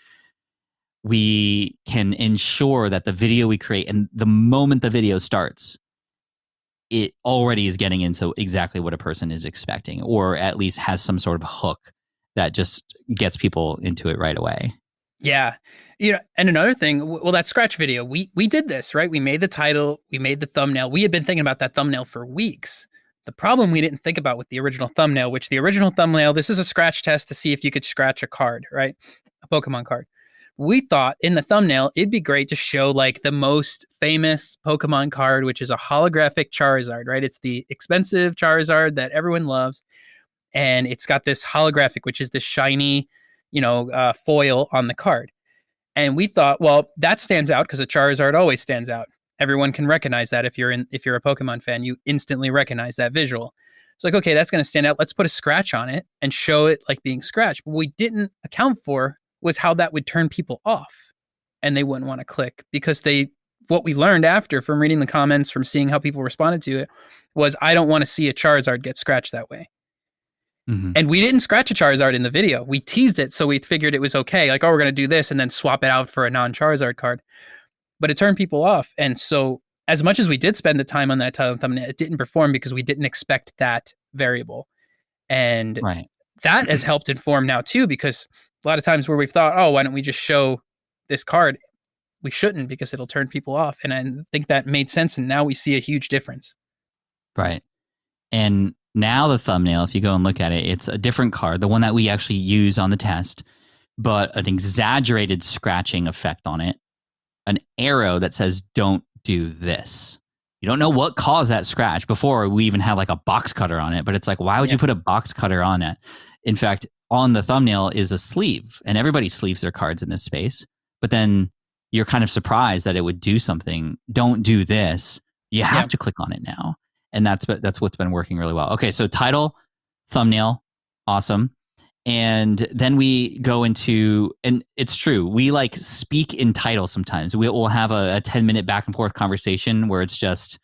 we can ensure that the video we create, and the moment the video starts, it already is getting into exactly what a person is expecting, or at least has some sort of hook that just gets people into it right away. Yeah. And another thing, well, that scratch video, we did this, right? We made the title, we made the thumbnail. We had been thinking about that thumbnail for weeks. The problem we didn't think about with the original thumbnail, which the original thumbnail, this is a scratch test to see if you could scratch a card, right? A Pokemon card. We thought in the thumbnail, it'd be great to show like the most famous Pokemon card, which is a holographic Charizard, right? It's the expensive Charizard that everyone loves. And it's got this holographic, which is the shiny, foil on the card. And we thought, well, that stands out because a Charizard always stands out. Everyone can recognize that. If you're a Pokemon fan, you instantly recognize that visual. It's like, okay, that's going to stand out. Let's put a scratch on it and show it like being scratched. But what we didn't account for was how that would turn people off, and they wouldn't want to click because what we learned after from reading the comments, from seeing how people responded to it, was I don't want to see a Charizard get scratched that way. Mm-hmm. And we didn't scratch a Charizard in the video. We teased it, so we figured it was okay. Like, oh, we're going to do this and then swap it out for a non-Charizard card. But it turned people off. And so as much as we did spend the time on that title and thumbnail, it didn't perform because we didn't expect that variable. And that has helped inform now too, because a lot of times where we've thought, oh, why don't we just show this card? We shouldn't, because it'll turn people off. And I think that made sense. And now we see a huge difference. Right. And now the thumbnail, if you go and look at it, it's a different card, the one that we actually use on the test, but an exaggerated scratching effect on it, an arrow that says, don't do this. You don't know what caused that scratch. Before, we even had like a box cutter on it, but it's like, why would you put a box cutter on it? In fact, on the thumbnail is a sleeve, and everybody sleeves their cards in this space, but then you're kind of surprised that it would do something. Don't do this. You have to click on it now. And that's what's been working really well. Okay, so title, thumbnail, awesome. And then we go into, and it's true, we like speak in title sometimes. We'll have a 10-minute back and forth conversation where it's just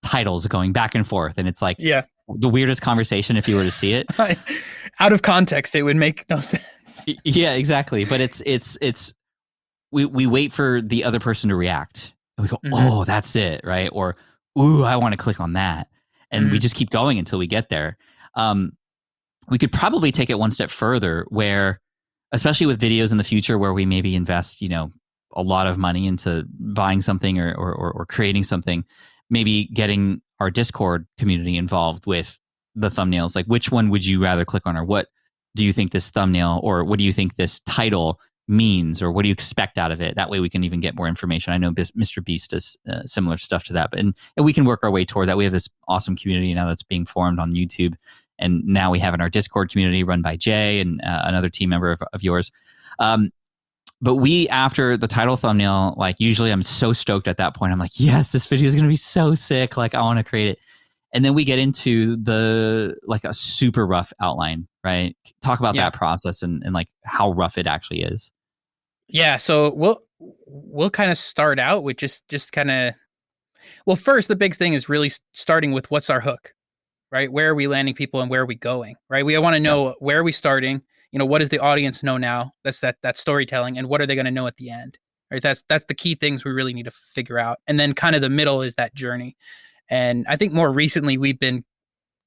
titles going back and forth. And it's like the weirdest conversation if you were to see it. Out of context, it would make no sense. Yeah, exactly. But we wait for the other person to react. And we go, oh, that's it, right? Or, ooh, I want to click on that. And we just keep going until we get there. We could probably take it one step further where, especially with videos in the future where we maybe invest, a lot of money into buying something or creating something, maybe getting our Discord community involved with the thumbnails. Like, which one would you rather click on, or what do you think this thumbnail, or what do you think this title means, or what do you expect out of it? That way we can even get more information. I know Mr. Beast does similar stuff to that, but and we can work our way toward that. We have this awesome community now that's being formed on YouTube, and now we have in our Discord community run by Jay and another team member of yours. But we, after the title thumbnail, like usually I'm so stoked at that point. I'm like, yes, this video is going to be so sick. Like I want to create it. And then we get into like a super rough outline, right? Talk about that process and like how rough it actually is. Yeah. So we'll kind of start out with just kind of, well, first, the big thing is really starting with what's our hook, right? Where are we landing people and where are we going, right? We want to know where are we starting? What does the audience know now? That's that storytelling, and what are they going to know at the end, right? That's the key things we really need to figure out. And then kind of the middle is that journey. And I think more recently we've been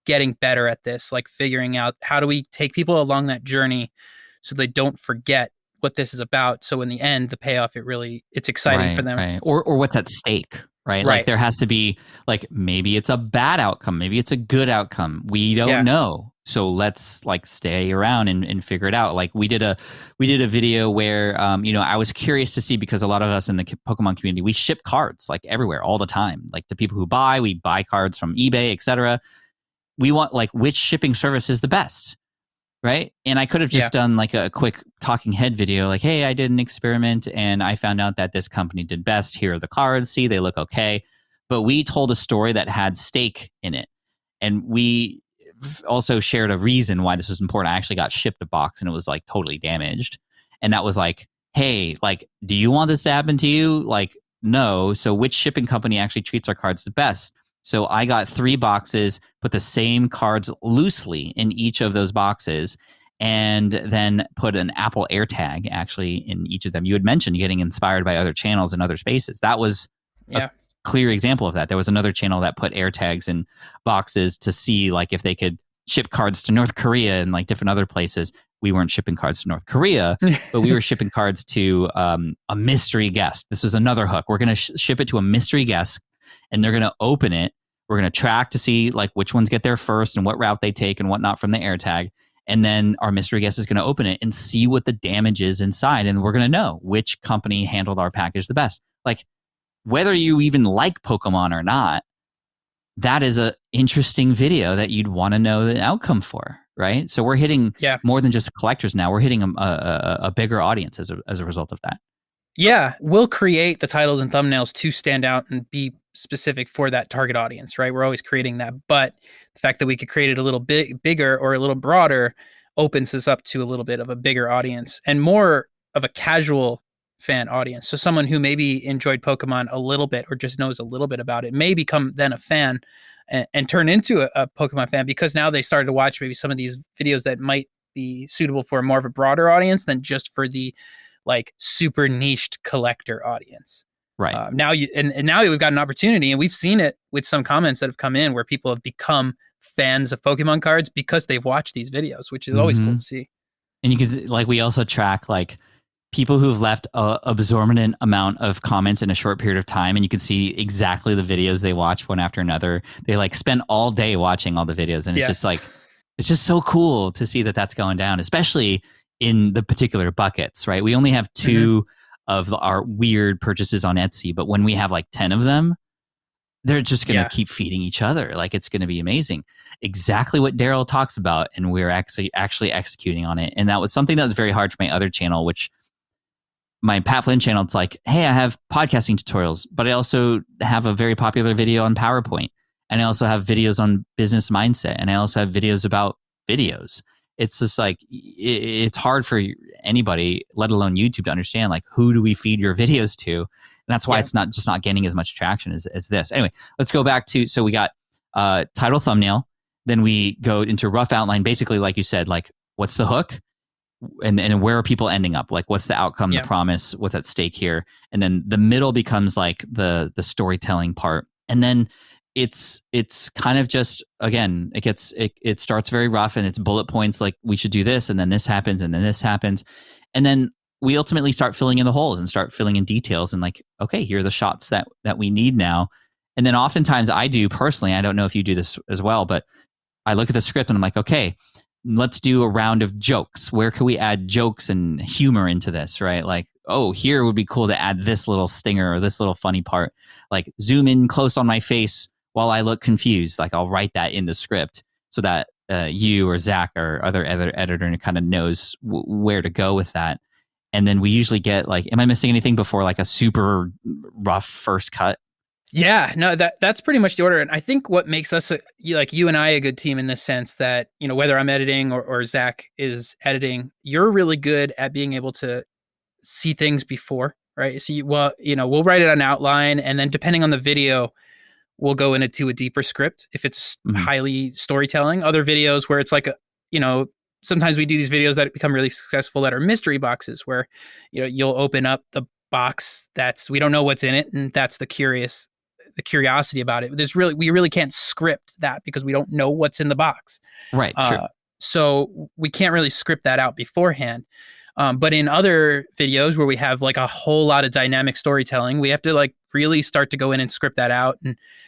getting better at this, like figuring out how do we take people along that journey so they don't forget what this is about. So in the end, the payoff, it's exciting for them. Right. Or what's at stake, right? Like there has to be, like, maybe it's a bad outcome. Maybe it's a good outcome. We don't know. So let's like stay around and figure it out. Like we did a video where, I was curious to see, because a lot of us in the Pokemon community, we ship cards like everywhere all the time. Like to people who we buy cards from eBay, etc. We want like which shipping service is the best. right? And I could have just done like a quick talking head video, like, hey, I did an experiment and I found out that this company did best. Here are the cards. See, they look okay. But we told a story that had stake in it. And we also shared a reason why this was important. I actually got shipped a box and it was like totally damaged. And that was like, hey, like, do you want this to happen to you? Like, no. So which shipping company actually treats our cards the best? So I got 3 boxes, put the same cards loosely in each of those boxes, and then put an Apple AirTag actually in each of them. You had mentioned getting inspired by other channels and other spaces. That was a clear example of that. There was another channel that put AirTags in boxes to see like if they could ship cards to North Korea and like different other places. We weren't shipping cards to North Korea, but we were shipping cards to a mystery guest. This was another hook. We're going to ship it to a mystery guest, and they're going to open it. We're going to track to see like which ones get there first and what route they take and whatnot from the AirTag. And then our mystery guest is going to open it and see what the damage is inside. And we're going to know which company handled our package the best. Like, whether you even like Pokemon or not, that is an interesting video that you'd want to know the outcome for, right? So we're hitting more than just collectors now. We're hitting a bigger audience as a result of that. Yeah, we'll create the titles and thumbnails to stand out and be specific for that target audience, right? We're always creating that. But the fact that we could create it a little bit bigger or a little broader opens us up to a little bit of a bigger audience and more of a casual fan audience. So someone who maybe enjoyed Pokemon a little bit or just knows a little bit about it may become then a fan and turn into a Pokemon fan because now they started to watch maybe some of these videos that might be suitable for more of a broader audience than just for the like super niched collector audience. Right. Now we've got an opportunity, and we've seen it with some comments that have come in where people have become fans of Pokemon cards because they've watched these videos, which is always cool to see. And you can like, we also track like people who've left a absorbent amount of comments in a short period of time, and you can see exactly the videos they watch one after another. They like spend all day watching all the videos, and it's just like, it's just so cool to see that that's going down, especially in the particular buckets, right? We only have 2 of our weird purchases on Etsy, but when we have like 10 of them, they're just going to keep feeding each other. Like, it's going to be amazing. Exactly what Daryl talks about, and we're actually executing on it. And that was something that was very hard for my other channel, which my Pat Flynn channel, it's like, hey, I have podcasting tutorials, but I also have a very popular video on PowerPoint. And I also have videos on business mindset. And I also have videos about videos. It's just like, it's hard for anybody, let alone YouTube, to understand, like, who do we feed your videos to? And that's why it's not getting as much traction as this. Anyway, let's go back to, so we got title, thumbnail. Then we go into rough outline, basically, like you said, like, what's the hook? And where are people ending up? Like, what's the outcome, the promise, what's at stake here? And then the middle becomes like the storytelling part. And then it's kind of just, again, it starts very rough, and it's bullet points like, we should do this, and then this happens, and then this happens. And then we ultimately start filling in the holes and start filling in details and like, okay, here are the shots that we need now. And then oftentimes I do personally, I don't know if you do this as well, but I look at the script and I'm like, okay, let's do a round of jokes. Where can we add jokes and humor into this, right? Like, oh, here would be cool to add this little stinger or this little funny part. Like, zoom in close on my face while I look confused. Like, I'll write that in the script so that you or Zach or other editor kind of knows where to go with that. And then we usually get like, am I missing anything before like a super rough first cut? Yeah, no, that's pretty much the order. And I think what makes us, like you and I, a good team in this sense that, you know, whether I'm editing or Zach is editing, you're really good at being able to see things before, right? So, we'll write it on outline, and then depending on the video, we'll go into a deeper script if it's highly storytelling. Other videos where it's like, sometimes we do these videos that become really successful that are mystery boxes where, you'll open up the box we don't know what's in it, and that's the curiosity about it. We really can't script that because we don't know what's in the box. Right. True. So we can't really script that out beforehand. But in other videos where we have like a whole lot of dynamic storytelling, we have to like really start to go in and script that out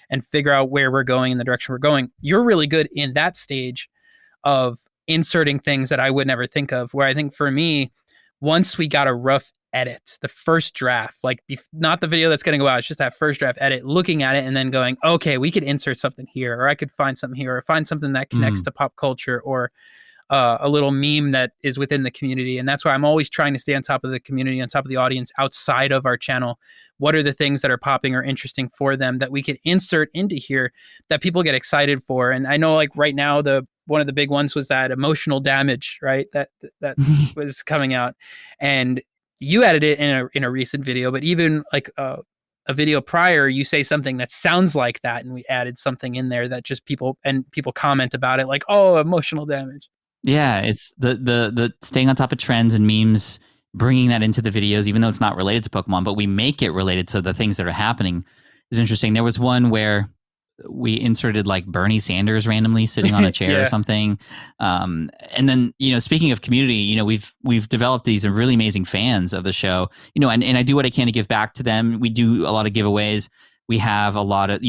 and figure out where we're going in the direction we're going. You're really good in that stage of inserting things that I would never think of, where I think for me, once we got a rough edit, the first draft, like not the video that's going to go out, it's just that first draft edit, looking at it and then going, okay, we could insert something here, or I could find something here, or find something that connects to pop culture, or a little meme that is within the community. And that's why I'm always trying to stay on top of the community, on top of the audience outside of our channel. What are the things that are popping or interesting for them that we could insert into here that people get excited for? And I know like right now, one of the big ones was that emotional damage, right? That was coming out, and you added it in a recent video, but even like a video prior, you say something that sounds like that, and we added something in there that just people comment about it like, oh, emotional damage. Yeah, it's the staying on top of trends and memes, bringing that into the videos, even though it's not related to Pokemon, but we make it related to the things that are happening is interesting. There was one where we inserted like Bernie Sanders randomly sitting on a chair or something. And then, speaking of community, we've developed these really amazing fans of the show, and I do what I can to give back to them. We do a lot of giveaways. We have a lot of,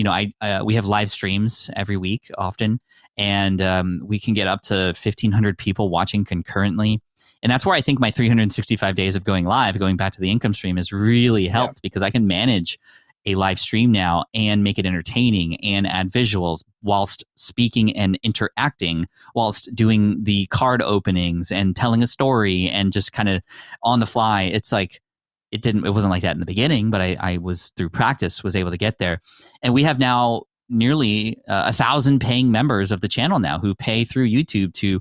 we have live streams every week often, and we can get up to 1,500 people watching concurrently. And that's where I think my 365 days of going live, going back to the income stream, has really helped because I can manage a live stream now and make it entertaining and add visuals whilst speaking and interacting, whilst doing the card openings and telling a story and just kind of on the fly. It's like, it wasn't like that in the beginning, but I was through practice, was able to get there. And we have now nearly 1,000 paying members of the channel now who pay through YouTube to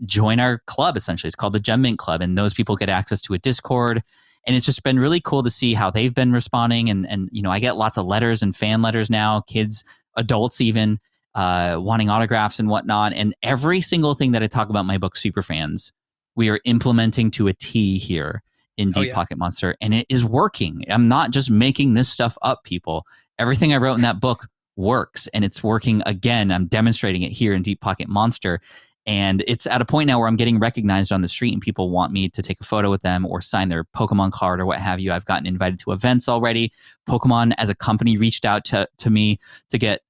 join our club. Essentially, it's called the Gem Mint Club, and those people get access to a Discord. And it's just been really cool to see how they've been responding. And I get lots of letters and fan letters now, kids, adults even, wanting autographs and whatnot. And every single thing that I talk about in my book, Superfans, we are implementing to a T here in Deep Pocket Monster. And it is working. I'm not just making this stuff up, people. Everything I wrote in that book works. And it's working again. I'm demonstrating it here in Deep Pocket Monster. And it's at a point now where I'm getting recognized on the street and people want me to take a photo with them or sign their Pokemon card or what have you. I've gotten invited to events already. Pokemon as a company reached out to me to get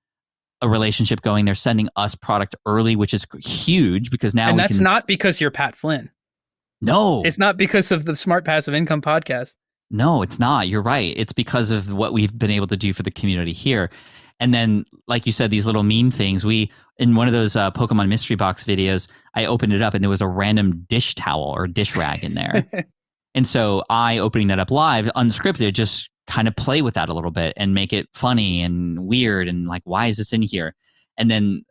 a relationship going. They're sending us product early, which is huge because now that's not because you're Pat Flynn. No. It's not because of the Smart Passive Income podcast. No, it's not. You're right. It's because of what we've been able to do for the community here. And then, like you said, these little meme things, in one of those Pokemon Mystery Box videos, I opened it up and there was a random dish towel or dish rag in there. And so I, opening that up live, unscripted, just kind of play with that a little bit and make it funny and weird and like, why is this in here? And then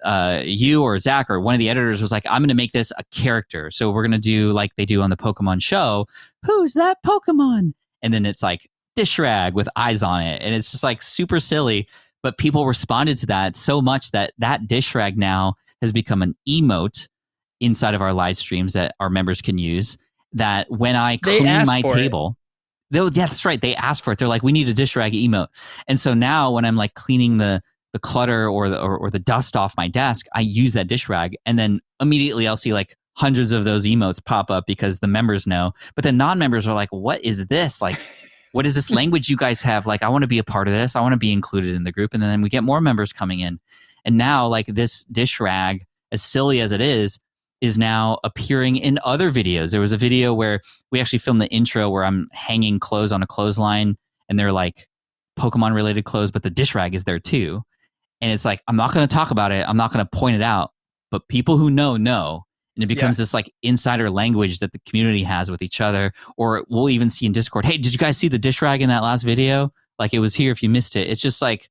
you or Zach or one of the editors was like, I'm going to make this a character. So we're going to do like they do on the Pokemon show. Who's that Pokemon? And then it's like dish rag with eyes on it. And it's just like super silly. But people responded to that so much that dish rag now has become an emote inside of our live streams that our members can use. That when I clean my table, that's right, they asked for it. They're like, we need a dish rag emote. And so now when I'm like cleaning the clutter or the dust off my desk, I use that dish rag, and then immediately I'll see like hundreds of those emotes pop up because the members know. But the non-members are like, what is this? Like, what is this language you guys have? Like, I want to be a part of this. I want to be included in the group. And then we get more members coming in. And now like this dish rag, as silly as it is now appearing in other videos. There was a video where we actually filmed the intro where I'm hanging clothes on a clothesline and they're like Pokemon related clothes, but the dish rag is there too. And it's like, I'm not going to talk about it. I'm not going to point it out, but people who know. And it becomes this like insider language that the community has with each other. Or we'll even see in Discord, hey, did you guys see the dish rag in that last video? Like, it was here if you missed it. It's just like,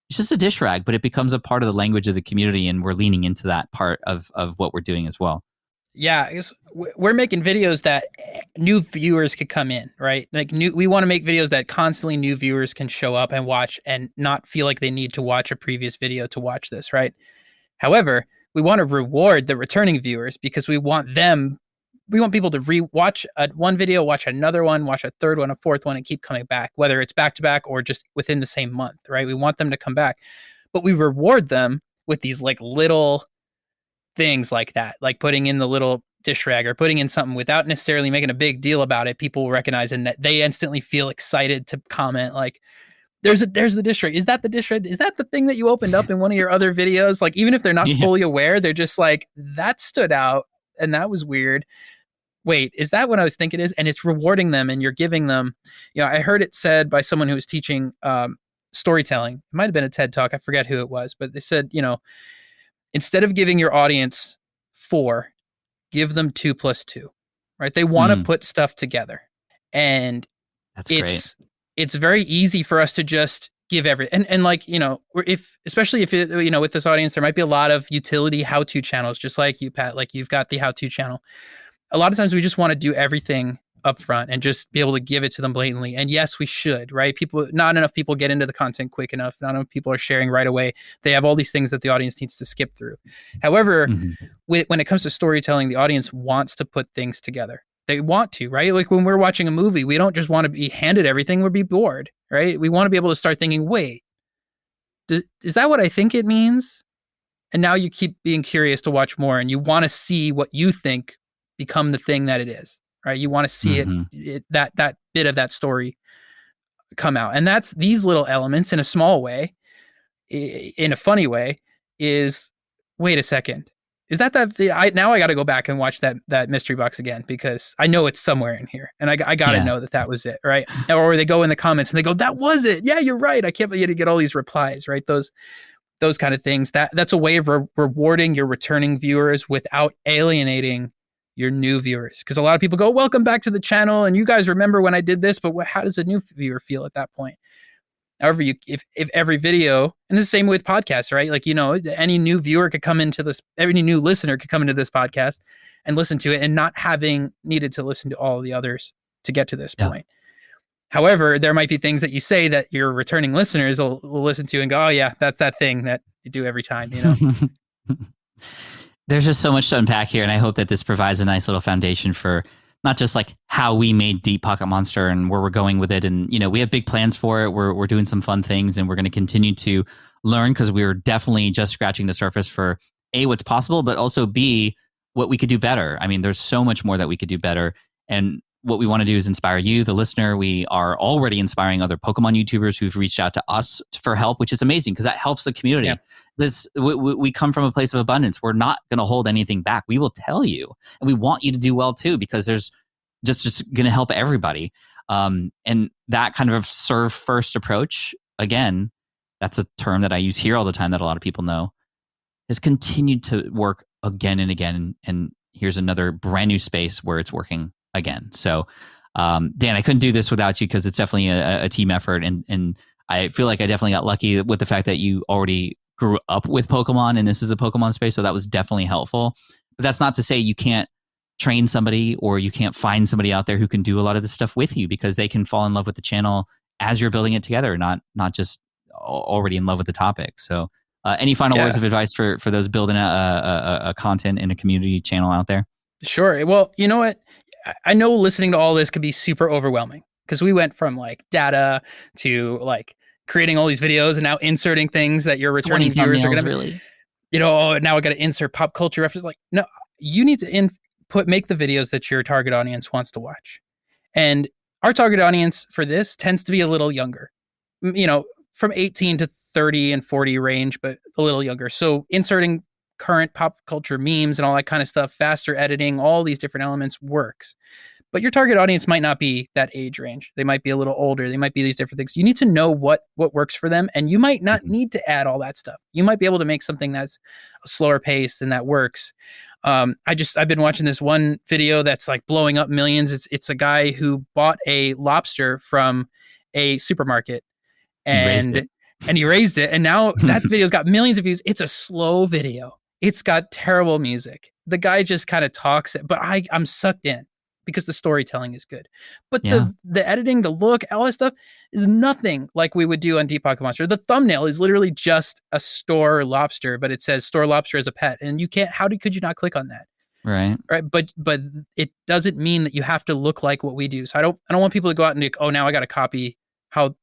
it's just a dish rag, but it becomes a part of the language of the community. And we're leaning into that part of what we're doing as well. Yeah, we're making videos that new viewers could come in, right? Like we want to make videos that constantly new viewers can show up and watch and not feel like they need to watch a previous video to watch this, right? However, we want to reward the returning viewers because we want people to re-watch one video, watch another one, watch a third one, a fourth one, and keep coming back, whether it's back to back or just within the same month, right? We want them to come back, but we reward them with these like little things like that, like putting in the little dish rag or putting in something without necessarily making a big deal about it. People recognize and that they instantly feel excited to comment like, there's the dish rag. Is that the dish rag? Is that the thing that you opened up in one of your other videos? Like, even if they're not fully aware, they're just like, that stood out and that was weird. Wait, is that what I was thinking it is? And it's rewarding them and you're giving them, I heard it said by someone who was teaching storytelling. It might've been a TED Talk. I forget who it was, but they said, instead of giving your audience 4, give them 2 plus 2, right? They want to put stuff together. And That's great. It's very easy for us to just give everything. And like, especially if with this audience, there might be a lot of utility how-to channels, just like you, Pat, like you've got the how-to channel. A lot of times we just want to do everything up front and just be able to give it to them blatantly. And yes, we should, right? Not enough people get into the content quick enough. Not enough people are sharing right away. They have all these things that the audience needs to skip through. However, when it comes to storytelling, the audience wants to put things together. They want to, right? Like when we're watching a movie, we don't just want to be handed everything. We'll be bored, right? We want to be able to start thinking, wait, is that what I think it means? And now you keep being curious to watch more, and you want to see what you think become the thing that it is, right? You want to see that bit of that story come out. And that's these little elements in a small way, in a funny way, is, wait a second. Is that now I got to go back and watch that mystery box again, because I know it's somewhere in here, and I got to know that was it, right? Or they go in the comments and they go, that was it. Yeah, you're right. I can't believe you get all these replies, right? Those kind of things. That's a way of rewarding your returning viewers without alienating your new viewers. Because a lot of people go, welcome back to the channel, and you guys remember when I did this, but how does a new viewer feel at that point? However, if every video, and the same with podcasts, right? Like, any new viewer could come into this, any new listener could come into this podcast and listen to it, and not having needed to listen to all the others to get to this point. However, there might be things that you say that your returning listeners will listen to and go, oh yeah, that's that thing that you do every time, There's just so much to unpack here, and I hope that this provides a nice little foundation for not just like how we made Deep Pocket Monster and where we're going with it. And, we have big plans for it. We're doing some fun things, and we're going to continue to learn, because we're definitely just scratching the surface for A, what's possible, but also B, what we could do better. I mean, there's so much more that we could do better. And what we want to do is inspire you, the listener. We are already inspiring other Pokemon YouTubers who've reached out to us for help, which is amazing, because that helps the community. Yeah. We come from a place of abundance. We're not going to hold anything back. We will tell you, and we want you to do well too, because there's just going to help everybody. And that kind of serve first approach, again, that's a term that I use here all the time that a lot of people know, has continued to work again and again. And here's another brand new space where it's working again. So, Dan, I couldn't do this without you, because it's definitely a team effort. And I feel like I definitely got lucky with the fact that you already grew up with Pokemon, and this is a Pokemon space. So that was definitely helpful. But that's not to say you can't train somebody, or you can't find somebody out there who can do a lot of this stuff with you, because they can fall in love with the channel as you're building it together, not just already in love with the topic. So any final words of advice for those building a content in a community channel out there? Sure. Well, you know what? I know listening to all this could be super overwhelming, because we went from like data to like creating all these videos, and now inserting things that your returning viewers are going to really, now I got to insert pop culture references. Like, no, you need to make the videos that your target audience wants to watch. And our target audience for this tends to be a little younger, from 18 to 30 and 40 range, but a little younger. So inserting current pop culture memes and all that kind of stuff, faster editing, all these different elements works. But your target audience might not be that age range. They might be a little older. They might be these different things. You need to know what works for them, and you might not need to add all that stuff. You might be able to make something that's a slower pace and that works. I've been watching this one video that's like blowing up millions. It's a guy who bought a lobster from a supermarket, and he raised it. And now that video's got millions of views. It's a slow video. It's got terrible music. The guy just kind of talks, but I'm sucked in because the storytelling is good. But the editing, the look, all that stuff is nothing like we would do on Deep Pocket Monster. The thumbnail is literally just a store lobster, but it says store lobster as a pet. And you can't, could you not click on that? Right. But it doesn't mean that you have to look like what we do. So I don't want people to go out and go, oh, now I got to copy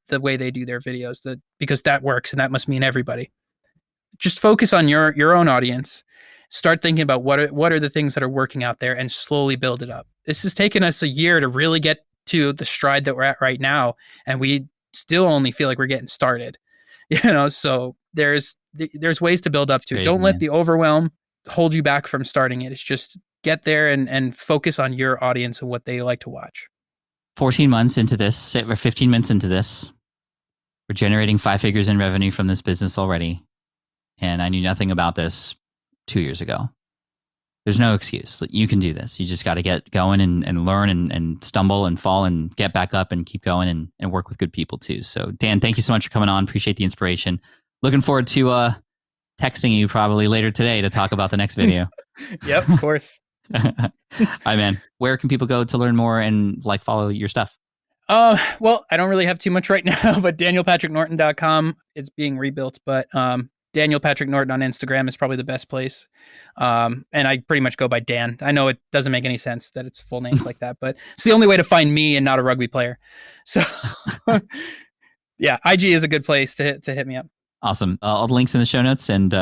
the way they do their videos, because that works and that must mean everybody. Just focus on your own audience. Start thinking about what are the things that are working out there, and slowly build it up. This has taken us a year to really get to the stride that we're at right now, and we still only feel like we're getting started. So there's ways to build up to it. Don't let the overwhelm hold you back from starting it. It's just get there and focus on your audience and what they like to watch. 14 months into this, or 15 months into this, we're generating 5 figures in revenue from this business already. And I knew nothing about this 2 years ago. There's no excuse. You can do this. You just got to get going and learn and stumble and fall and get back up and keep going and work with good people too. So Dan, thank you so much for coming on. Appreciate the inspiration. Looking forward to texting you probably later today to talk about the next video. Yep, of course. All right, man. Where can people go to learn more and follow your stuff? Well, I don't really have too much right now, but danielpatricknorton.com, it's being rebuilt, but Daniel Patrick Norton on Instagram is probably the best place. And I pretty much go by Dan. I know it doesn't make any sense that it's full names like that, but it's the only way to find me and not a rugby player. So yeah, IG is a good place to hit me up. Awesome. All the links in the show notes. And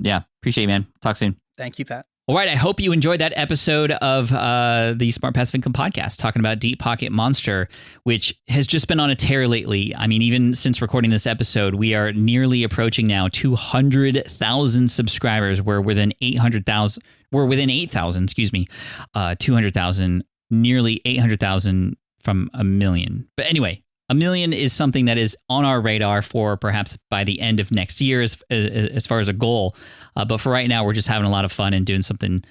yeah, appreciate you, man. Talk soon. Thank you, Pat. All right. I hope you enjoyed that episode of the Smart Passive Income podcast talking about Deep Pocket Monster, which has just been on a tear lately. I mean, even since recording this episode, we are nearly approaching now 200,000 subscribers. We're within 800,000. We're within 8,000, 200,000, nearly 800,000 from a million. But anyway, a million is something that is on our radar for perhaps by the end of next year as far as a goal. But for right now, we're just having a lot of fun and doing something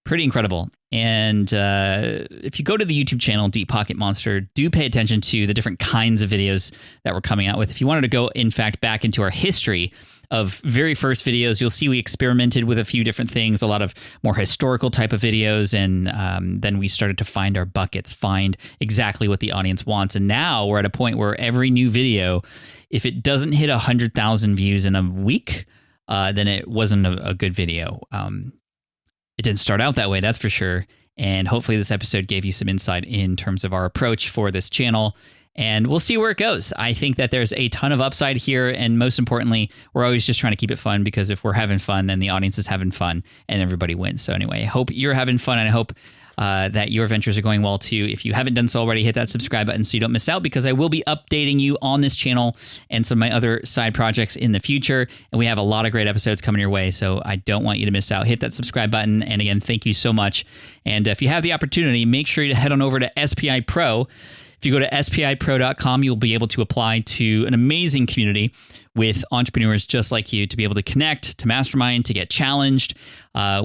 pretty incredible. And if you go to the YouTube channel, Deep Pocket Monster, do pay attention to the different kinds of videos that we're coming out with. If you wanted to go, in fact, back into our history of very first videos, you'll see we experimented with a few different things, a lot of more historical type of videos, and then we started to find our buckets, find exactly what the audience wants. And now we're at a point where every new video, if it doesn't hit 100,000 views in a week, then it wasn't a good video. It didn't start out that way, that's for sure. And hopefully this episode gave you some insight in terms of our approach for this channel. And we'll see where it goes. I think that there's a ton of upside here. And most importantly, we're always just trying to keep it fun, because if we're having fun, then the audience is having fun and everybody wins. So anyway, I hope you're having fun, and I hope that your ventures are going well too. If you haven't done so already, hit that subscribe button so you don't miss out, because I will be updating you on this channel and some of my other side projects in the future. And we have a lot of great episodes coming your way, so I don't want you to miss out. Hit that subscribe button. And again, thank you so much. And if you have the opportunity, make sure to head on over to SPI Pro. If you go to spipro.com, you'll be able to apply to an amazing community with entrepreneurs just like you to be able to connect, to mastermind, to get challenged.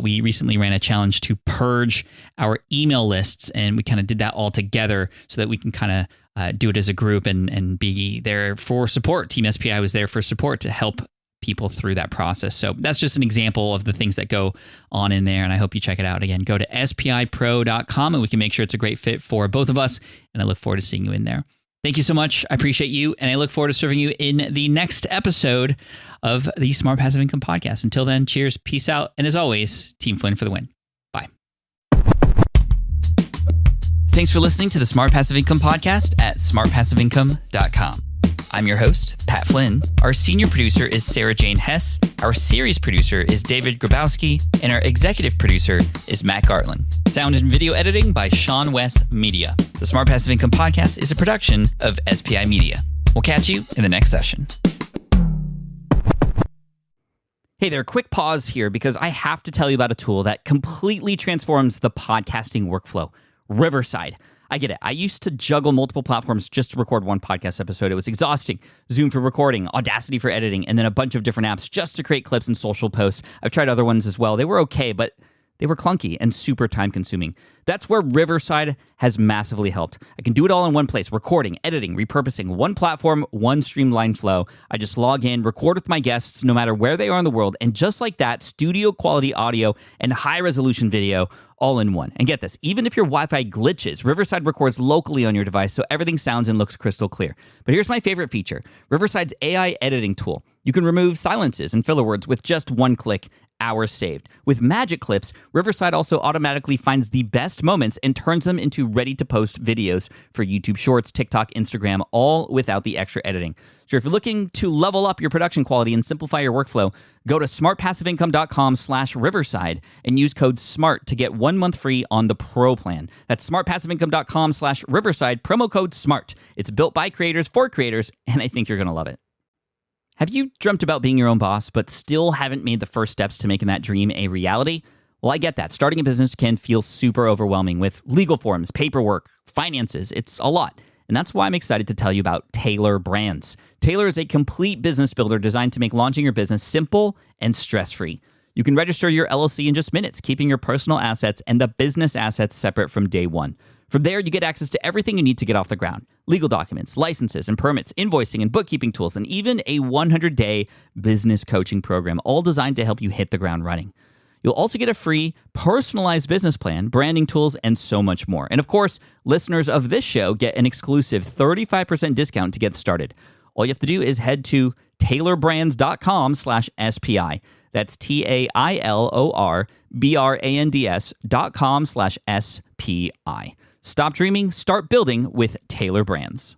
We recently ran a challenge to purge our email lists, and we kind of did that all together so that we can kind of do it as a group and be there for support. Team SPI was there for support to help people through that process. So that's just an example of the things that go on in there, and I hope you check it out. Again, go to spipro.com and we can make sure it's a great fit for both of us, and I look forward to seeing you in there. Thank you so much. I appreciate you, and I look forward to serving you in the next episode of the Smart Passive Income Podcast. Until then, cheers, peace out, and as always, Team Flynn for the win. Bye. Thanks for listening to the Smart Passive Income Podcast at smartpassiveincome.com. I'm your host, Pat Flynn. Our senior producer is Sarah Jane Hess. Our series producer is David Grabowski. And our executive producer is Matt Gartland. Sound and video editing by Sean West Media. The Smart Passive Income Podcast is a production of SPI Media. We'll catch you in the next session. Hey there, quick pause here because I have to tell you about a tool that completely transforms the podcasting workflow, Riverside. I get it. I used to juggle multiple platforms just to record one podcast episode. It was exhausting. Zoom for recording, Audacity for editing, and then a bunch of different apps just to create clips and social posts. I've tried other ones as well. They were okay, but they were clunky and super time-consuming. That's where Riverside has massively helped. I can do it all in one place: recording, editing, repurposing, one platform, one streamlined flow. I just log in, record with my guests no matter where they are in the world, and just like that, studio-quality audio and high-resolution video all in one. And get this, even if your Wi-Fi glitches, Riverside records locally on your device so everything sounds and looks crystal clear. But here's my favorite feature, Riverside's AI editing tool. You can remove silences and filler words with just one click, hours saved. With Magic Clips, Riverside also automatically finds the best moments and turns them into ready-to-post videos for YouTube Shorts, TikTok, Instagram, all without the extra editing. So if you're looking to level up your production quality and simplify your workflow, go to smartpassiveincome.com/Riverside and use code SMART to get 1 month free on the Pro plan. That's smartpassiveincome.com/Riverside, promo code SMART. It's built by creators for creators, and I think you're going to love it. Have you dreamt about being your own boss, but still haven't made the first steps to making that dream a reality? Well, I get that. Starting a business can feel super overwhelming with legal forms, paperwork, finances. It's a lot. And that's why I'm excited to tell you about Taylor Brands. Taylor is a complete business builder designed to make launching your business simple and stress-free. You can register your LLC in just minutes, keeping your personal assets and the business assets separate from day one. From there, you get access to everything you need to get off the ground: legal documents, licenses and permits, invoicing and bookkeeping tools, and even a 100-day business coaching program, all designed to help you hit the ground running. You'll also get a free personalized business plan, branding tools, and so much more. And of course, listeners of this show get an exclusive 35% discount to get started. All you have to do is head to taylorbrands.com/SPI. That's TAILORBRANDS.com/SPI. Stop dreaming, start building with Taylor Brands.